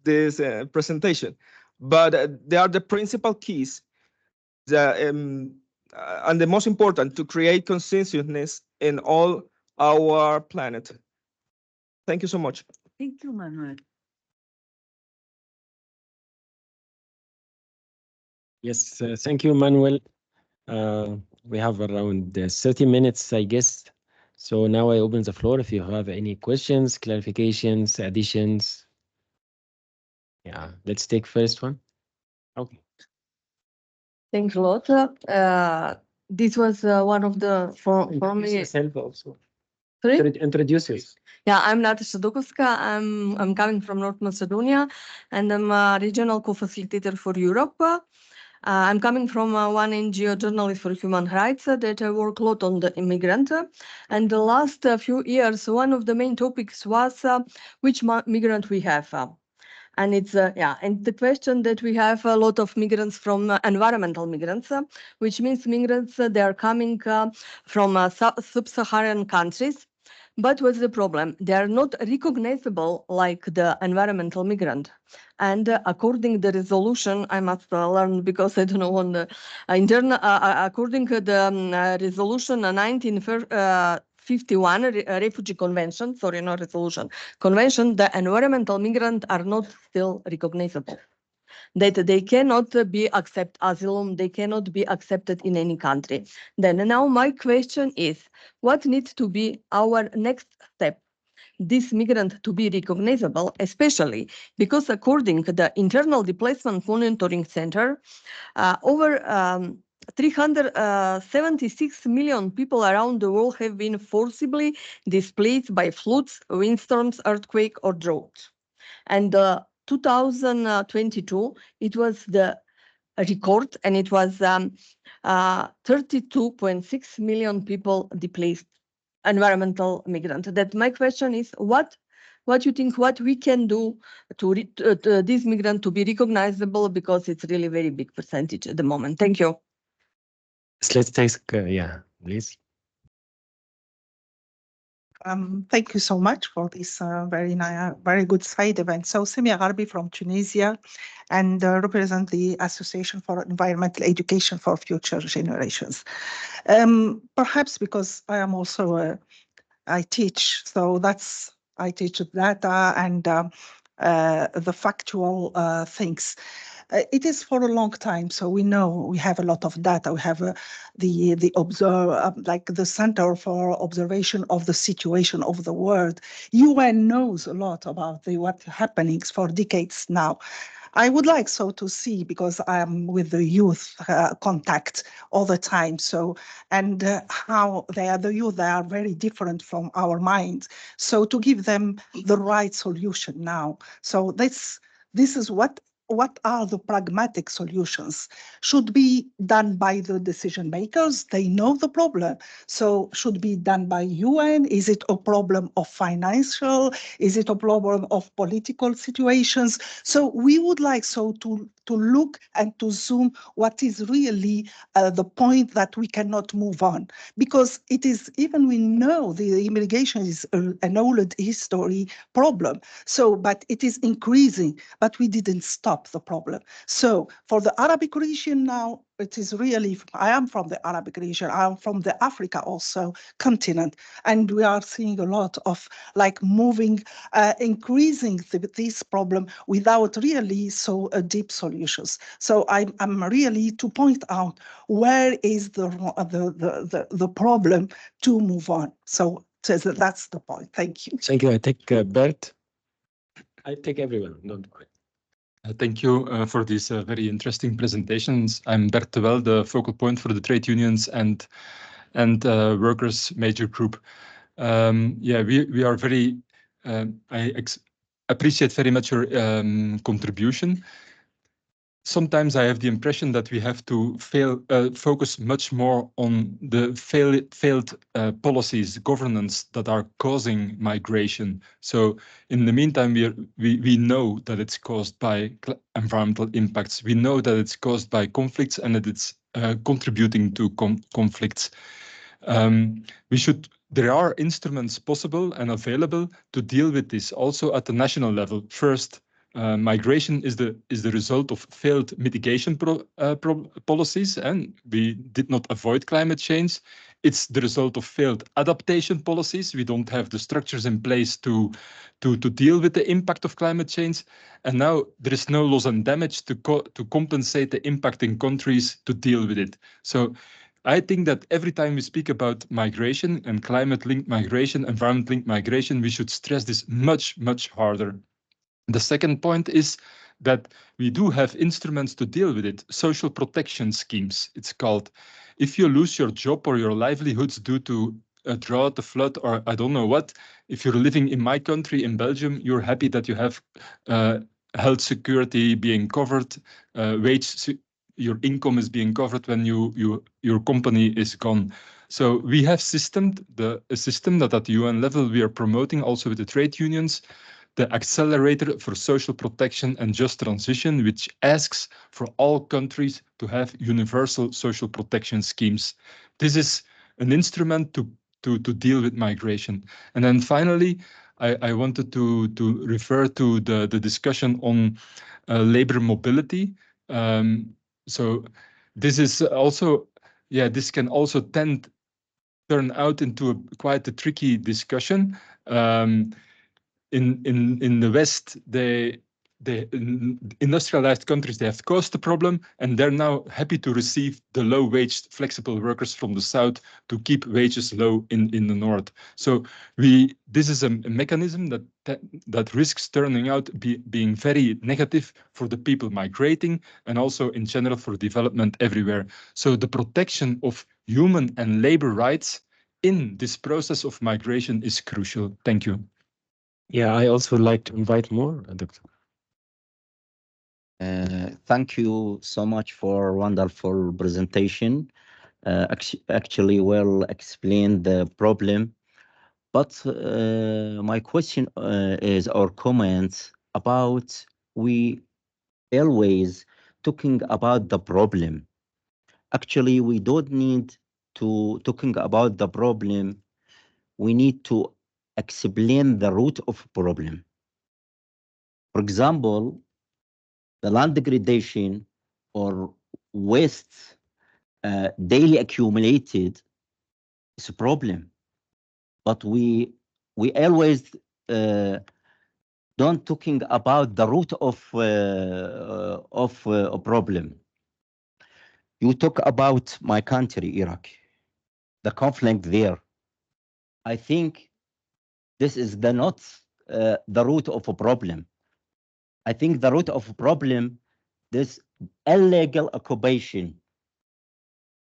this presentation. But they are the principal keys and the most important to create consciousness in all our planet. Thank you so much. Thank you, Manuel. Yes, thank you, Manuel. We have around 30 minutes, I guess. So now I open the floor if you have any questions, clarifications, additions. Yeah, let's take first one. Okay. Thanks a lot. This was one of the for me. Yourself also. Sorry? Introduce yourself. Yeah, I'm Natasha Dokovska. I'm coming from North Macedonia, and I'm a regional co-facilitator for Europe. I'm coming from one NGO, Journalists for Human Rights, that work a lot on the immigrant. And the last few years, one of the main topics was which migrant we have. And it's, and the question that we have a lot of migrants from environmental migrants, which means migrants, they are coming from sub-Saharan countries. But what's the problem? They are not recognizable like the environmental migrant. And according the resolution, I must learn because I don't know on the internal, according to the resolution 1951 Refugee Convention, sorry, not resolution, convention, the environmental migrants are not still recognizable. That they cannot be accept asylum, they cannot be accepted in any country. Then now my question is, what needs to be our next step? This migrant to be recognizable, especially because according to the Internal Displacement Monitoring Center, over 376 million people around the world have been forcibly displaced by floods, windstorms, earthquake, or drought. And 2022, it was the record, and it was 32.6 million people displaced, environmental migrant. That my question is, what you think, what we can do to this migrant to be recognizable, because it's really very big percentage at the moment. Thank you. So let's take, yeah, please. Thank you so much for this very good side event. So Semia Gharbi from Tunisia, and represent the Association for Environmental Education for Future Generations. Perhaps because I am also I teach, so I teach data and the factual things. It is for a long time, so we know we have a lot of data. We have the like the Center for Observation of the Situation of the World. UN knows a lot about what happenings for decades now. I would like so to see, because I'm with the youth contact all the time. So, and how the youth, they are very different from our minds. So to give them the right solution now. So this is what are the pragmatic solutions should be done by the decision makers. They know the problem. So should be done by UN. Is it a problem of financial? Is it a problem of political situations? So we would like so to look and to zoom what is really the point that we cannot move on, because it is, even we know the immigration is an old history problem. So, but it is increasing, but we didn't stop the problem. So for the Arabic region now, it is really, I am from the Arabic region, I'm from the Africa also continent, and we are seeing a lot of like moving, increasing this problem without really so deep solutions. So I'm really to point out where is the problem to move on. So that's the point. Thank you. Thank you. I take Bert. I take everyone. Don't worry. Thank you for these very interesting presentations. I'm Bert de Wel, the focal point for the trade unions and workers major group. Yeah, we are very. I appreciate very much your contribution. Sometimes I have the impression that we have to focus much more on the failed policies, governance that are causing migration. So in the meantime, we know that it's caused by environmental impacts. We know that it's caused by conflicts and that it's contributing to conflicts. There are instruments possible and available to deal with this also at the national level. First, migration is the result of failed mitigation policies, and we did not avoid climate change. It's the result of failed adaptation policies. We don't have the structures in place to deal with the impact of climate change. And now there is no loss and damage to compensate the impact in countries to deal with it. So I think that every time we speak about migration and climate-linked migration, environment-linked migration, we should stress this much, much harder. The second point is that we do have instruments to deal with it. Social protection schemes, it's called. If you lose your job or your livelihoods due to a drought, a flood, or I don't know what, if you're living in my country, in Belgium, you're happy that you have health security being covered, your income is being covered when your company is gone. So we have a system that at the UN level we are promoting also with the trade unions, the Accelerator for Social Protection and Just Transition, which asks for all countries to have universal social protection schemes. This is an instrument to deal with migration. And then finally, I wanted to refer to the discussion on labor mobility. So this is also, this can also turn out into quite a tricky discussion. In the West, the industrialized countries, they have caused the problem, and they're now happy to receive the low-wage flexible workers from the South to keep wages low in the North. So this is a mechanism that risks turning out being very negative for the people migrating and also in general for development everywhere. So the protection of human and labor rights in this process of migration is crucial. Thank you. Yeah, I also would like to invite more, Doctor. Thank you so much for wonderful presentation. Actually, well explained the problem. But my question is or comments about we always talking about the problem. Actually, we don't need to talking about the problem. We need to explain the root of problem. For example, the land degradation or waste daily accumulated is a problem, but we always don't talking about the root of a problem. You talk about my country, Iraq, the conflict there. I think this is not the root of a problem. I think the root of a problem, this illegal occupation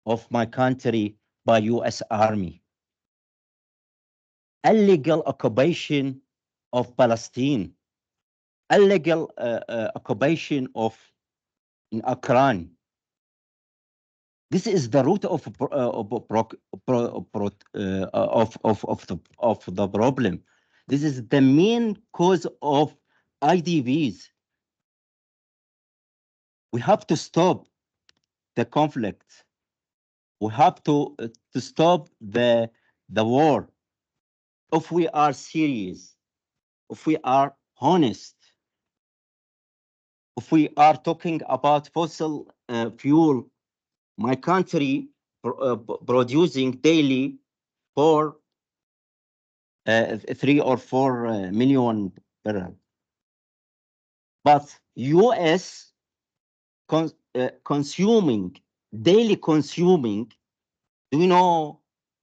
of my country by U.S. Army, illegal occupation of Palestine, illegal occupation of in Ukraine. This is the root of the problem. This is the main cause of IDVs. We have to stop the conflict. We have to stop the war. If we are serious, if we are honest, if we are talking about fossil fuel, my country producing daily for 3 or 4 million barrels. But US consuming, daily consuming, do you know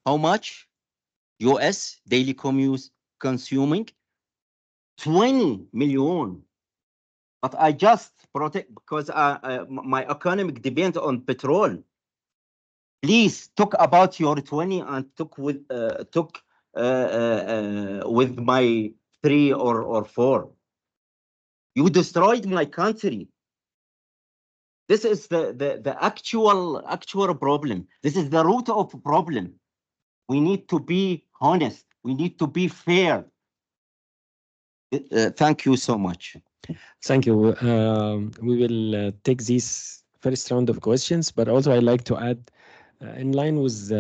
how much? US daily consuming 20 million. But I just protect because my economic depends on petrol. Please talk about your 20 and talk with my 3 or 4. You destroyed my country. This is the actual problem. This is the root of the problem. We need to be honest. We need to be fair. Thank you so much. Thank you. We will take this first round of questions, but also I'd like to add, in line with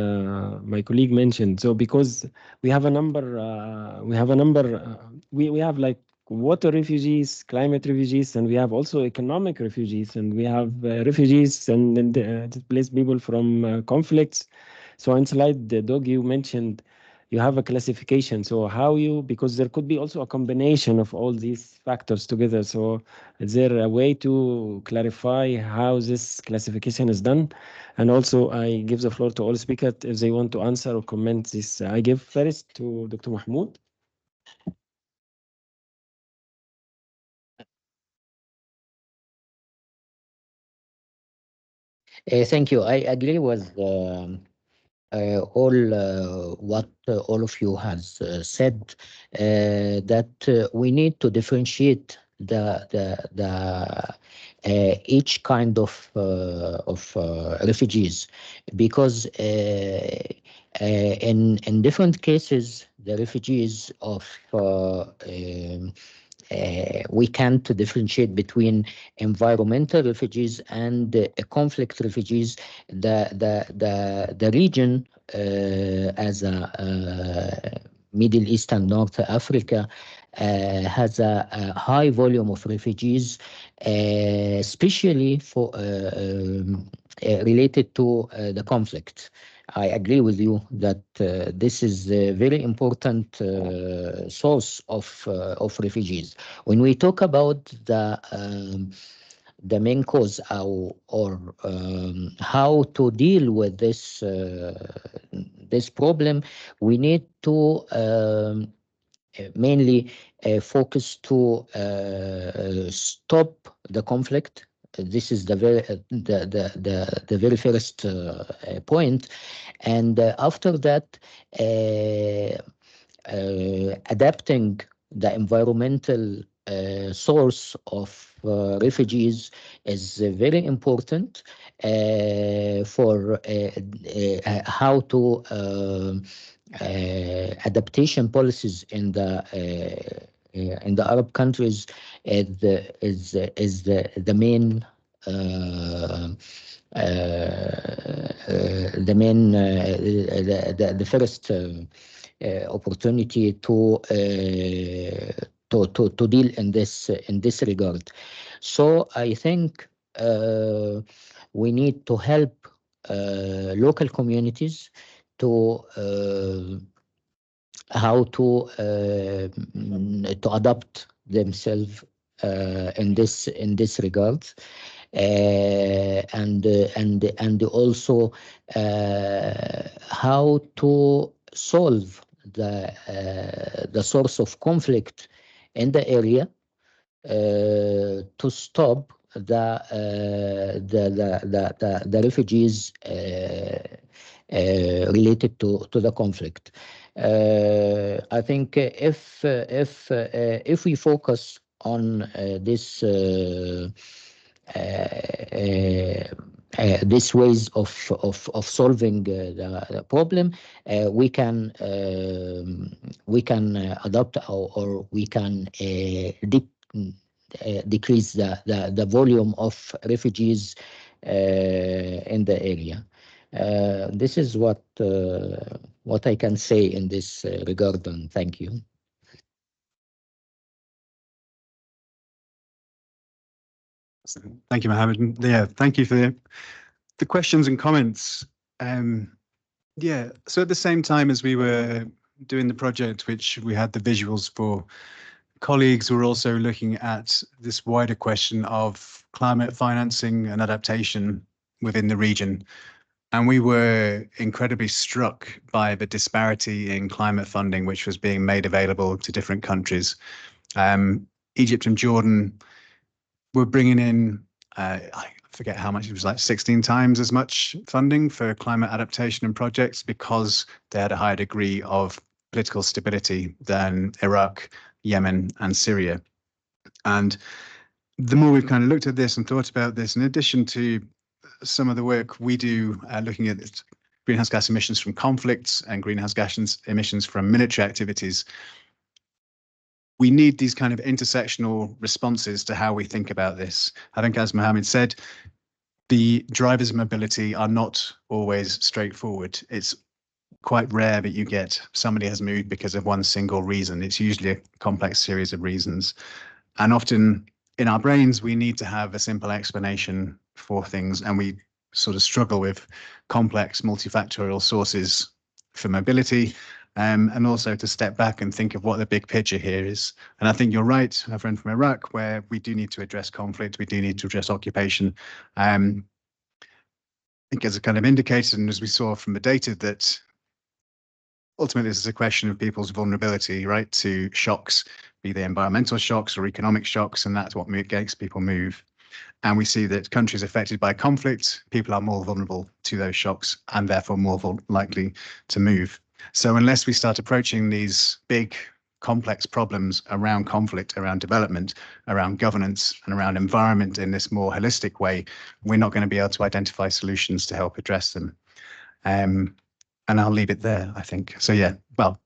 my colleague mentioned, so because we have a number, we have like water refugees, climate refugees, and we have also economic refugees, and we have refugees and displaced people from conflicts. So in slide the dog you mentioned, you have a classification. So how you, because there could be also a combination of all these factors together. So is there a way to clarify how this classification is done? And also I give the floor to all speakers if they want to answer or comment this. I give first to Dr. Mahmoud. Thank you. I agree with all what all of you has said, that we need to differentiate each kind of refugees, because in different cases the refugees of we can't differentiate between environmental refugees and conflict refugees. The region as a Middle East and North Africa has a high volume of refugees, especially for related to the conflict. I agree with you that this is a very important source of refugees. When we talk about the main cause or how to deal with this problem, we need to mainly focus to stop the conflict. This is the very first point, and after that, adapting the environmental source of refugees is very important for how to adaptation policies in the Arab countries is the main the first opportunity to deal in this regard. So I think we need to help local communities to how to adapt themselves in this regard, and also how to solve the source of conflict in the area, to stop the refugees related to the conflict. I think if we focus on this ways of solving the problem, we can adopt or we can decrease the volume of refugees in the area. This is what I can say in this regard, and thank you. Thank you, Mohammed. Yeah, thank you for the questions and comments. Yeah, so at the same time as we were doing the project, which we had the visuals for, colleagues were also looking at this wider question of climate financing and adaptation within the region. And we were incredibly struck by the disparity in climate funding, which was being made available to different countries. Egypt and Jordan were bringing in, I forget how much, it was like 16 times as much funding for climate adaptation and projects because they had a higher degree of political stability than Iraq, Yemen, and Syria. And the more we've kind of looked at this and thought about this, in addition to some of the work we do looking at greenhouse gas emissions from conflicts and greenhouse gas emissions from military activities, we need these kind of intersectional responses to how we think about this. I think, as Mohammed said, the drivers of mobility are not always straightforward. It's quite rare that you get somebody has moved because of one single reason. It's usually a complex series of reasons. And often in our brains, we need to have a simple explanation for things, and we sort of struggle with complex multifactorial sources for mobility, and also to step back and think of what the big picture here is. And I think you're right, our friend from Iraq, where we do need to address conflict, we do need to address occupation. I think as a kind of indicator, and as we saw from the data, that ultimately this is a question of people's vulnerability, right, to shocks, be they environmental shocks or economic shocks, and that's what makes people move. And we see that countries affected by conflict, people are more vulnerable to those shocks and therefore more likely to move. So unless we start approaching these big, complex problems around conflict, around development, around governance, and around environment in this more holistic way, we're not going to be able to identify solutions to help address them. And I'll leave it there, I think. So yeah, well,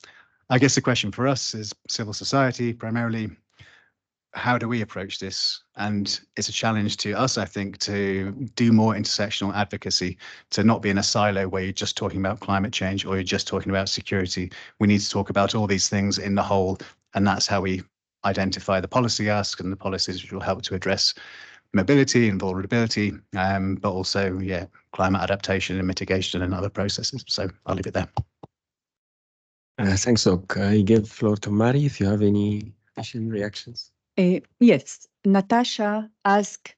I guess the question for us is civil society primarily. How do we approach this? And it's a challenge to us, I think, to do more intersectional advocacy, to not be in a silo where you're just talking about climate change or you're just talking about security. We need to talk about all these things in the whole, and that's how we identify the policy ask and the policies which will help to address mobility and vulnerability, but also, yeah, climate adaptation and mitigation and other processes. So I'll leave it there. Thanks, Doc. I give floor to Mari if you have any additional reactions. Yes, Natasha asked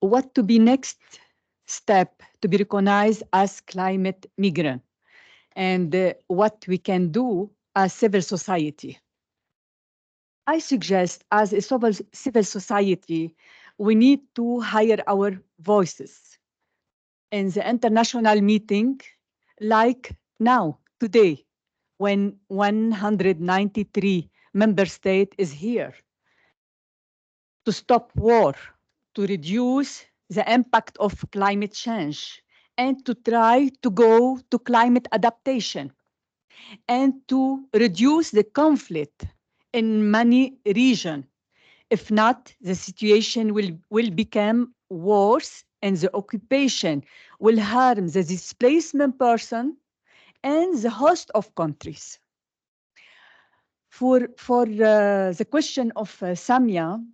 what to be next step to be recognized as climate migrant and what we can do as civil society. I suggest as a civil society, we need to hire our voices in the international meeting like now, today, when 193 member state is here to stop war, to reduce the impact of climate change, and to try to go to climate adaptation, and to reduce the conflict in many regions. If not, the situation will become worse and the occupation will harm the displacement person and the host of countries. For the question of Samia,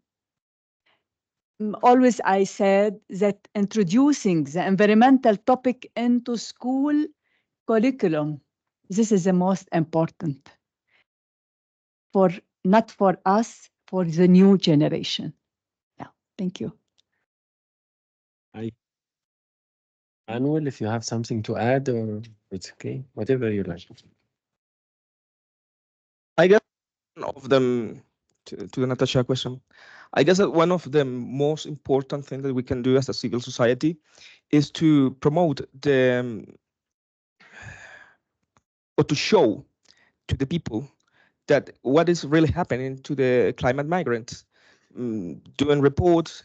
always I said that introducing the environmental topic into school curriculum, this is the most important for not for us, for the new generation. Yeah, thank you. Manuel, if you have something to add, or it's okay, whatever you like. I guess one of them, to the Natasha question, I guess that one of the most important things that we can do as a civil society is to promote the, or to show to the people that what is really happening to the climate migrants, doing reports,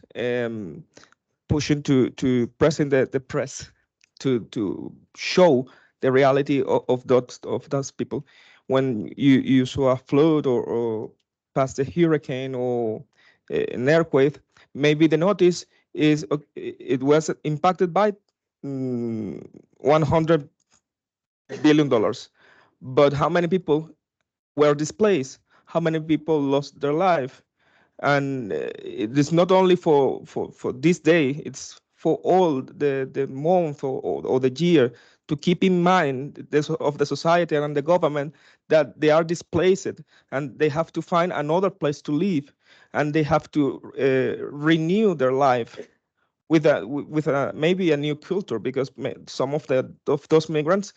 pushing to pressing the press to show the reality of those people. When you saw a flood or past a hurricane or an earthquake, maybe the notice is it was impacted by $100 billion, but how many people were displaced? How many people lost their life? And it is not only for this day, it's for all the month or the year, to keep in mind this of the society and the government that they are displaced and they have to find another place to live, and they have to renew their life with a maybe a new culture, because some of those migrants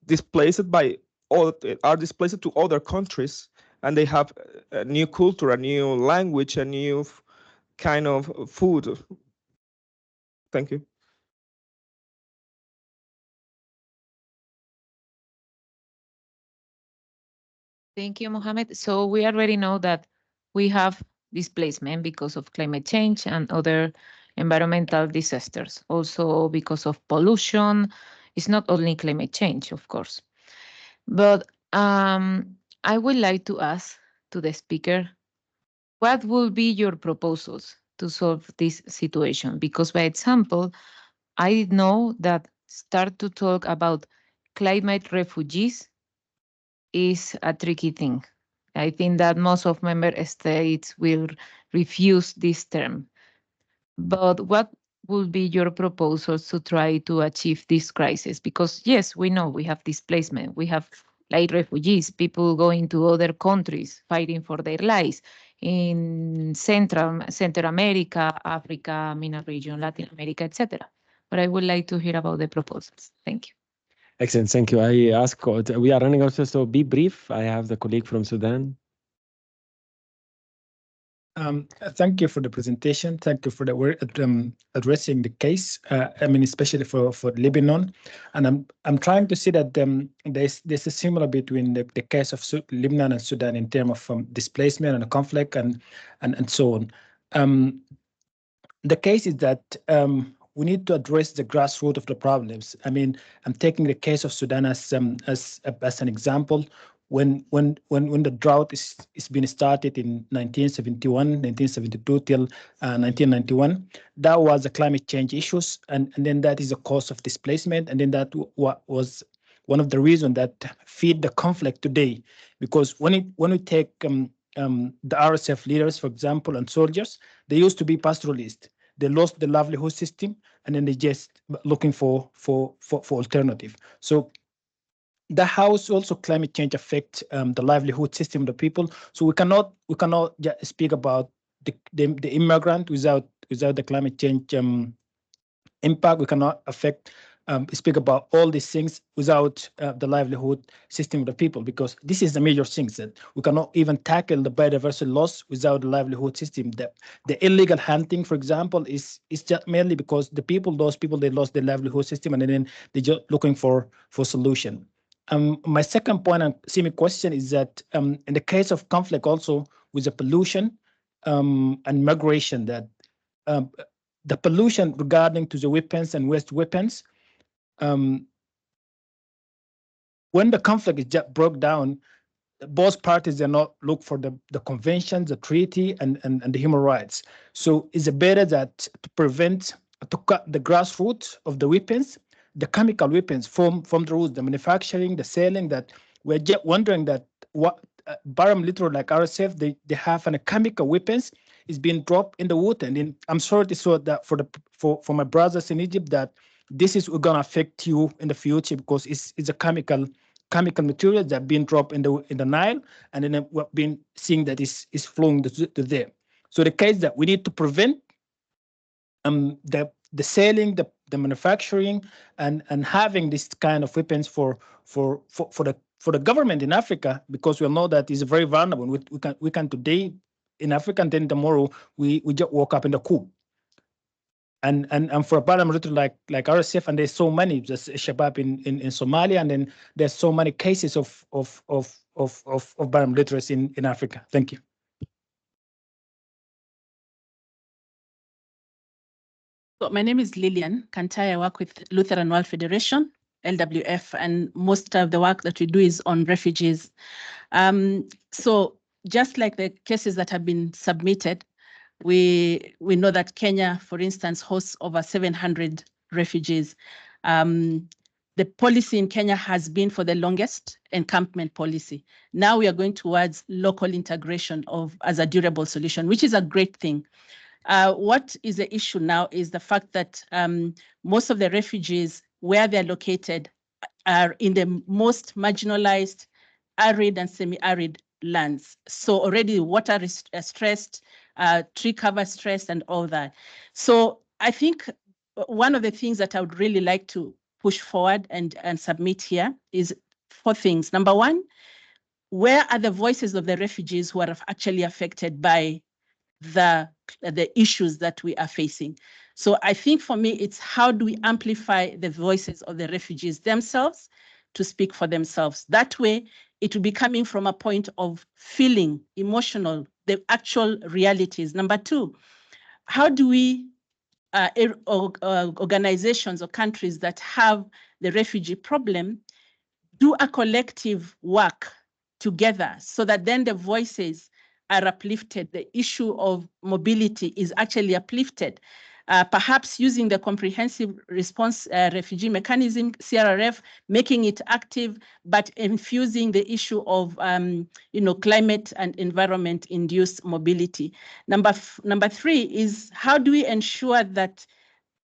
displaced by are displaced to other countries, and they have a new culture, a new language, a new kind of food. Thank you. Thank you, Mohammed. So we already know that we have displacement because of climate change and other environmental disasters. Also because of pollution. It's not only climate change, of course. But I would like to ask to the speaker, what will be your proposals to solve this situation? Because, by example, I know that start to talk about climate refugees is a tricky thing. I think that most of member states will refuse this term. But what would be your proposals to try to achieve this crisis? Because yes, we know we have displacement, we have like refugees, people going to other countries fighting for their lives in Central America, Africa, MENA region, Latin America, etc. But I would like to hear about the proposals. Thank you. Excellent, thank you. I ask, we are running also, so be brief. I have the colleague from Sudan. Thank you for the presentation. Thank you for the work addressing the case. I mean, especially for Lebanon, and I'm trying to see that there's a similar between the case of Lebanon and Sudan in terms of displacement and conflict and so on. The case is that we need to address the grassroots of the problems. I mean, I'm taking the case of Sudan as an example. When the drought is being started in 1971, 1972 till 1991, that was the climate change issues, and then that is a cause of displacement, and then that was one of the reasons that feed the conflict today. Because when we take the RSF leaders, for example, and soldiers, they used to be pastoralists. They lost the livelihood system, and then they just looking for alternative. So the house also climate change affect the livelihood system of the people. So we cannot just speak about the immigrant without the climate change impact. We cannot speak about all these things without the livelihood system of the people, because this is the major things that we cannot even tackle the biodiversity loss without the livelihood system. The illegal hunting, for example, is just mainly because those people they lost their livelihood system, and then they're just looking for solution. My second point and semi-question is that in the case of conflict also with the pollution and migration, that the pollution regarding to the weapons and waste weapons, when the conflict is just broke down, both parties are not look for the conventions, the treaty, and the human rights. So is it better that to cut the grassroots of the weapons, the chemical weapons from the roots, the manufacturing, the selling, that we're just wondering that what paramilitary like RSF, they have a chemical weapons is being dropped in the water. And then I'm sorry to say that for my brothers in Egypt, that this is going to affect you in the future, because it's a chemical materials that being dropped in the Nile, and then we've been seeing that is flowing to there. So the case that we need to prevent the selling, the manufacturing, and having this kind of weapons for the government in Africa, because we know that is very vulnerable. We can today in Africa, and then tomorrow we just woke up in the coup. And for a paramilitary like RSF, and there's so many, just Shabab in Somalia, and then there's so many cases of paramilitaries in Africa. Thank you. So my name is Lillian Kantai. I work with Lutheran World Federation, LWF, and most of the work that we do is on refugees. So just like the cases that have been submitted, we know that Kenya, for instance, hosts over 700 refugees. The policy in Kenya has been for the longest encampment policy. Now we are going towards local integration as a durable solution, which is a great thing. What is the issue now is the fact that most of the refugees, where they're located, are in the most marginalized, arid and semi-arid lands. So already water is stressed, tree cover stressed, and all that. So I think one of the things that I would really like to push forward and submit here is 4 things. Number one, where are the voices of the refugees who are actually affected by the issues that we are facing? So I think for me, it's how do we amplify the voices of the refugees themselves to speak for themselves? That way, it will be coming from a point of feeling, emotional, the actual realities. Number 2, how do we organizations or countries that have the refugee problem do a collective work together so that then the voices are uplifted, the issue of mobility is actually uplifted. perhaps using the comprehensive response refugee mechanism, CRRF, making it active, but infusing the issue of climate and environment induced mobility. Number 3 is how do we ensure that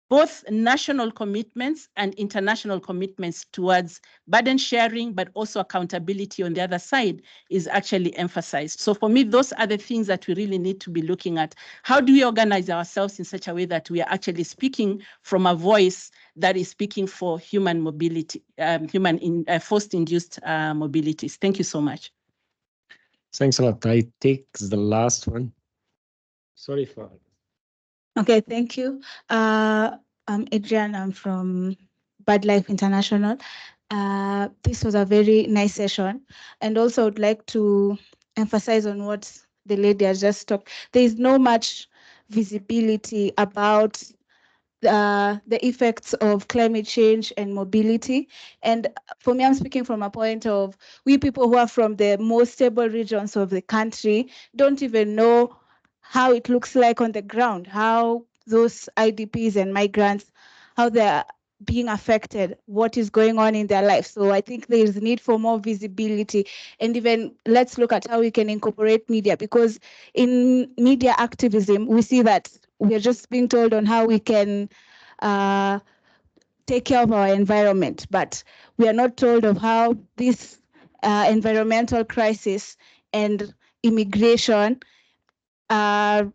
both national commitments and international commitments towards burden sharing, but also accountability on the other side is actually emphasized. So for me, those are the things that we really need to be looking at. How do we organize ourselves in such a way that we are actually speaking from a voice that is speaking for human mobility, forced-induced mobilities? Thank you so much. Thanks a lot. I take the last one. Sorry for. Okay, thank you. I'm Adrian. I'm from BirdLife International. This was a very nice session, and also would like to emphasize on what the lady has just talked. There is no much visibility about the effects of climate change and mobility. And for me, I'm speaking from a point of we people who are from the most stable regions of the country don't even know how it looks like on the ground, how those IDPs and migrants, how they're being affected, what is going on in their life. So I think there is a need for more visibility. And even let's look at how we can incorporate media, because in media activism, we see that we are just being told on how we can take care of our environment, but we are not told of how this environmental crisis and immigration are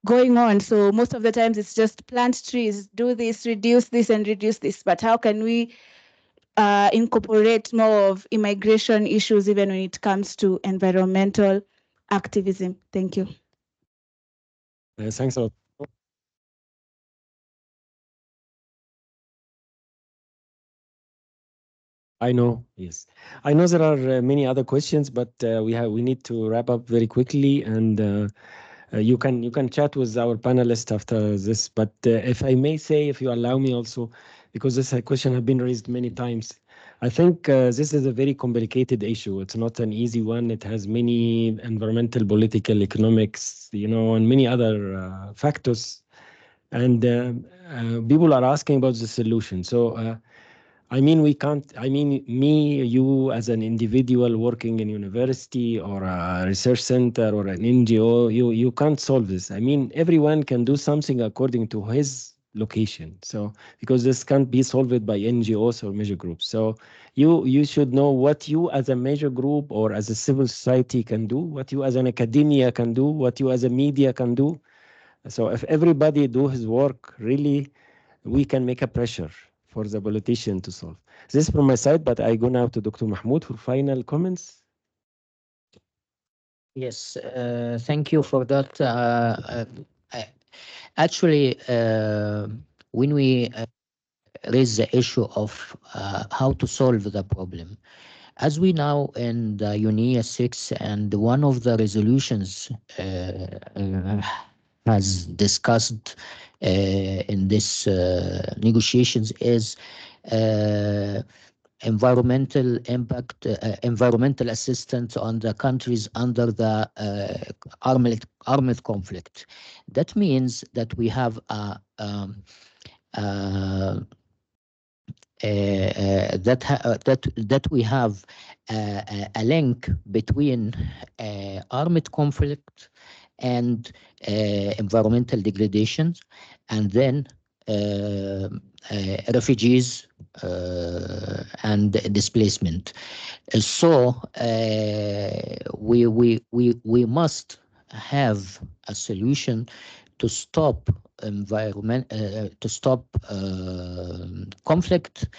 going on. So most of the times it's just plant trees, do this, reduce this, and reduce this. But how can we incorporate more of immigration issues even when it comes to environmental activism? Thank you. Thanks a lot. I know, yes. I know there are many other questions, but we need to wrap up very quickly, and you can chat with our panelists after this. But if I may say, if you allow me also, because this question has been raised many times, I think this is a very complicated issue. It's not an easy one. It has many environmental, political, economics, and many other factors. And people are asking about the solution. So I mean, me, you as an individual working in university or a research center or an NGO, you can't solve this. I mean, everyone can do something according to his location. So, because this can't be solved by NGOs or major groups. So you should know what you as a major group or as a civil society can do, what you as an academia can do, what you as a media can do. So if everybody do his work, really, we can make a pressure for the politician to solve. This is from my side, but I go now to Dr. Mahmoud for final comments. Yes, thank you for that. Actually, when we raise the issue of how to solve the problem, as we know in the UNEA 6, and one of the resolutions has discussed in this negotiations is environmental impact, environmental assistance on the countries under the armed conflict. That means that we have that we have a link between armed conflict and environmental degradations, and then refugees and displacement. So we must have a solution to stop conflict,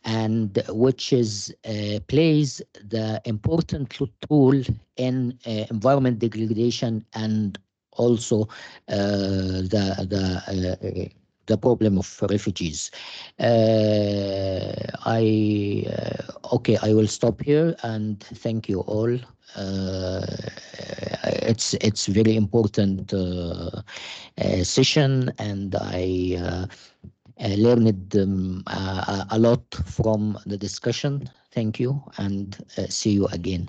and which is plays the important role in environment degradation and also the problem of refugees. I will stop here and thank you all. It's very important session, and I learned a lot from the discussion. Thank you, and see you again.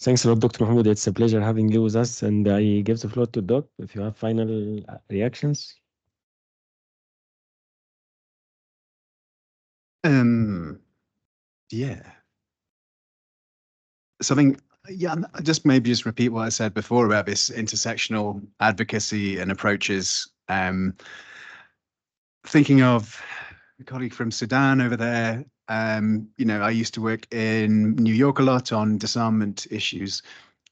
Thanks a lot, Dr. Mahmoud. It's a pleasure having you with us, and I give the floor to Doc if you have final reactions. Yeah. Something, yeah, just maybe just repeat what I said before about this intersectional advocacy and approaches. Thinking of a colleague from Sudan over there, you know, I used to work in New York a lot on disarmament issues.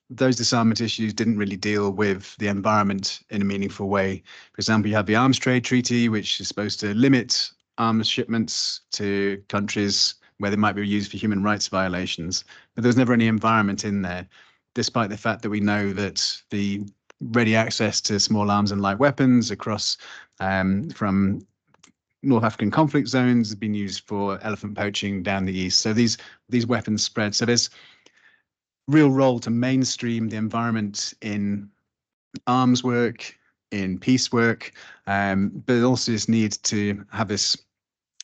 Those disarmament issues didn't really deal with the environment in a meaningful way. For example, you have the Arms Trade Treaty, which is supposed to limit arms shipments to countries where they might be used for human rights violations. But there's never any environment in there, despite the fact that we know that the ready access to small arms and light weapons across from North African conflict zones has been used for elephant poaching down the east. So these weapons spread. So there's real role to mainstream the environment in arms work, in peace work, but also just need to have this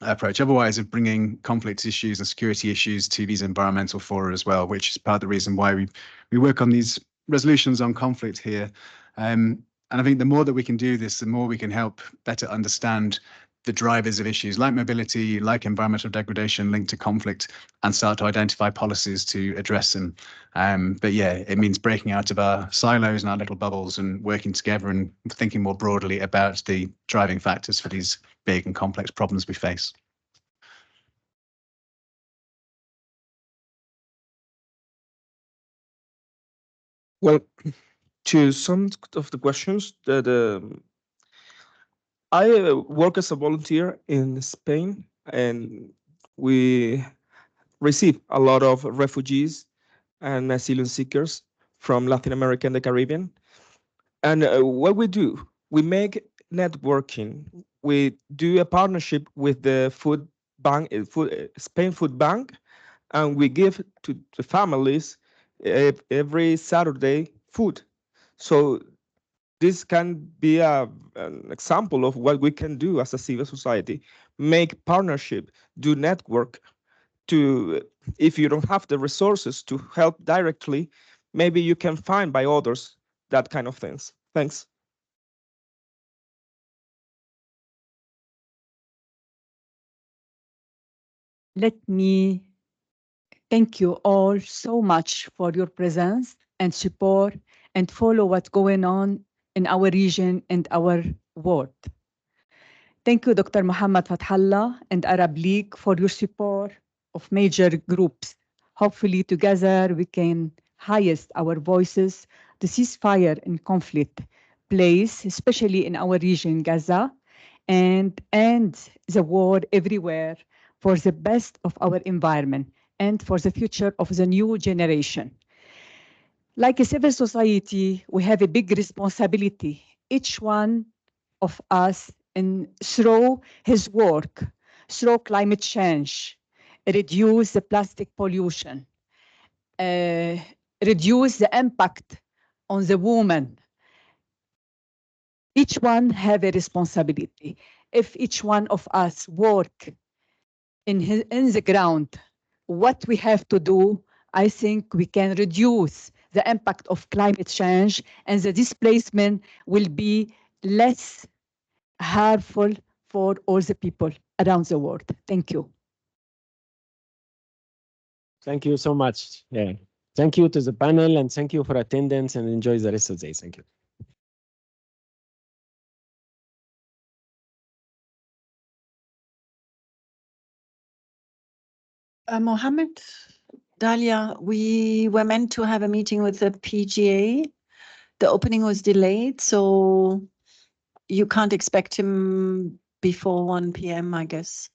approach. Otherwise, of bringing conflict issues and security issues to these environmental fora as well, which is part of the reason why we work on these resolutions on conflict here. And I think the more that we can do this, the more we can help better understand the drivers of issues like mobility, like environmental degradation linked to conflict, and start to identify policies to address them. But yeah, it means breaking out of our silos and our little bubbles and working together and thinking more broadly about the driving factors for these big and complex problems we face. Well, to some of the questions that I work as a volunteer in Spain, and we receive a lot of refugees and asylum seekers from Latin America and the Caribbean. And what we do, we make networking. We do a partnership with the food bank, Spain Food Bank, and we give to the families every Saturday food. So this can be an example of what we can do as a civil society: make partnership, do network. To, if you don't have the resources to help directly, maybe you can find by others that kind of things. Thanks. Let me thank you all so much for your presence and support and follow what's going on in our region and our world. Thank you, Dr. Muhammad Fathallah and Arab League, for your support of major groups. Hopefully together we can highest our voices. The ceasefire in conflict place, especially in our region, Gaza, and end the war everywhere for the best of our environment and for the future of the new generation. Like a civil society, we have a big responsibility. Each one of us through his work, through climate change, reduce the plastic pollution, reduce the impact on the woman. Each one have a responsibility. If each one of us work in the ground, what we have to do, I think we can reduce the impact of climate change, and the displacement will be less harmful for all the people around the world. Thank you. Thank you so much. Yeah. Thank you to the panel, and thank you for attendance, and enjoy the rest of the day. Thank you. Mohammed, Dalia, we were meant to have a meeting with the PGA. The opening was delayed, so you can't expect him before 1 p.m., I guess.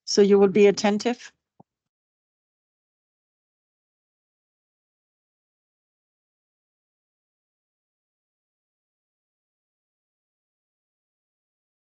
So you will be attentive?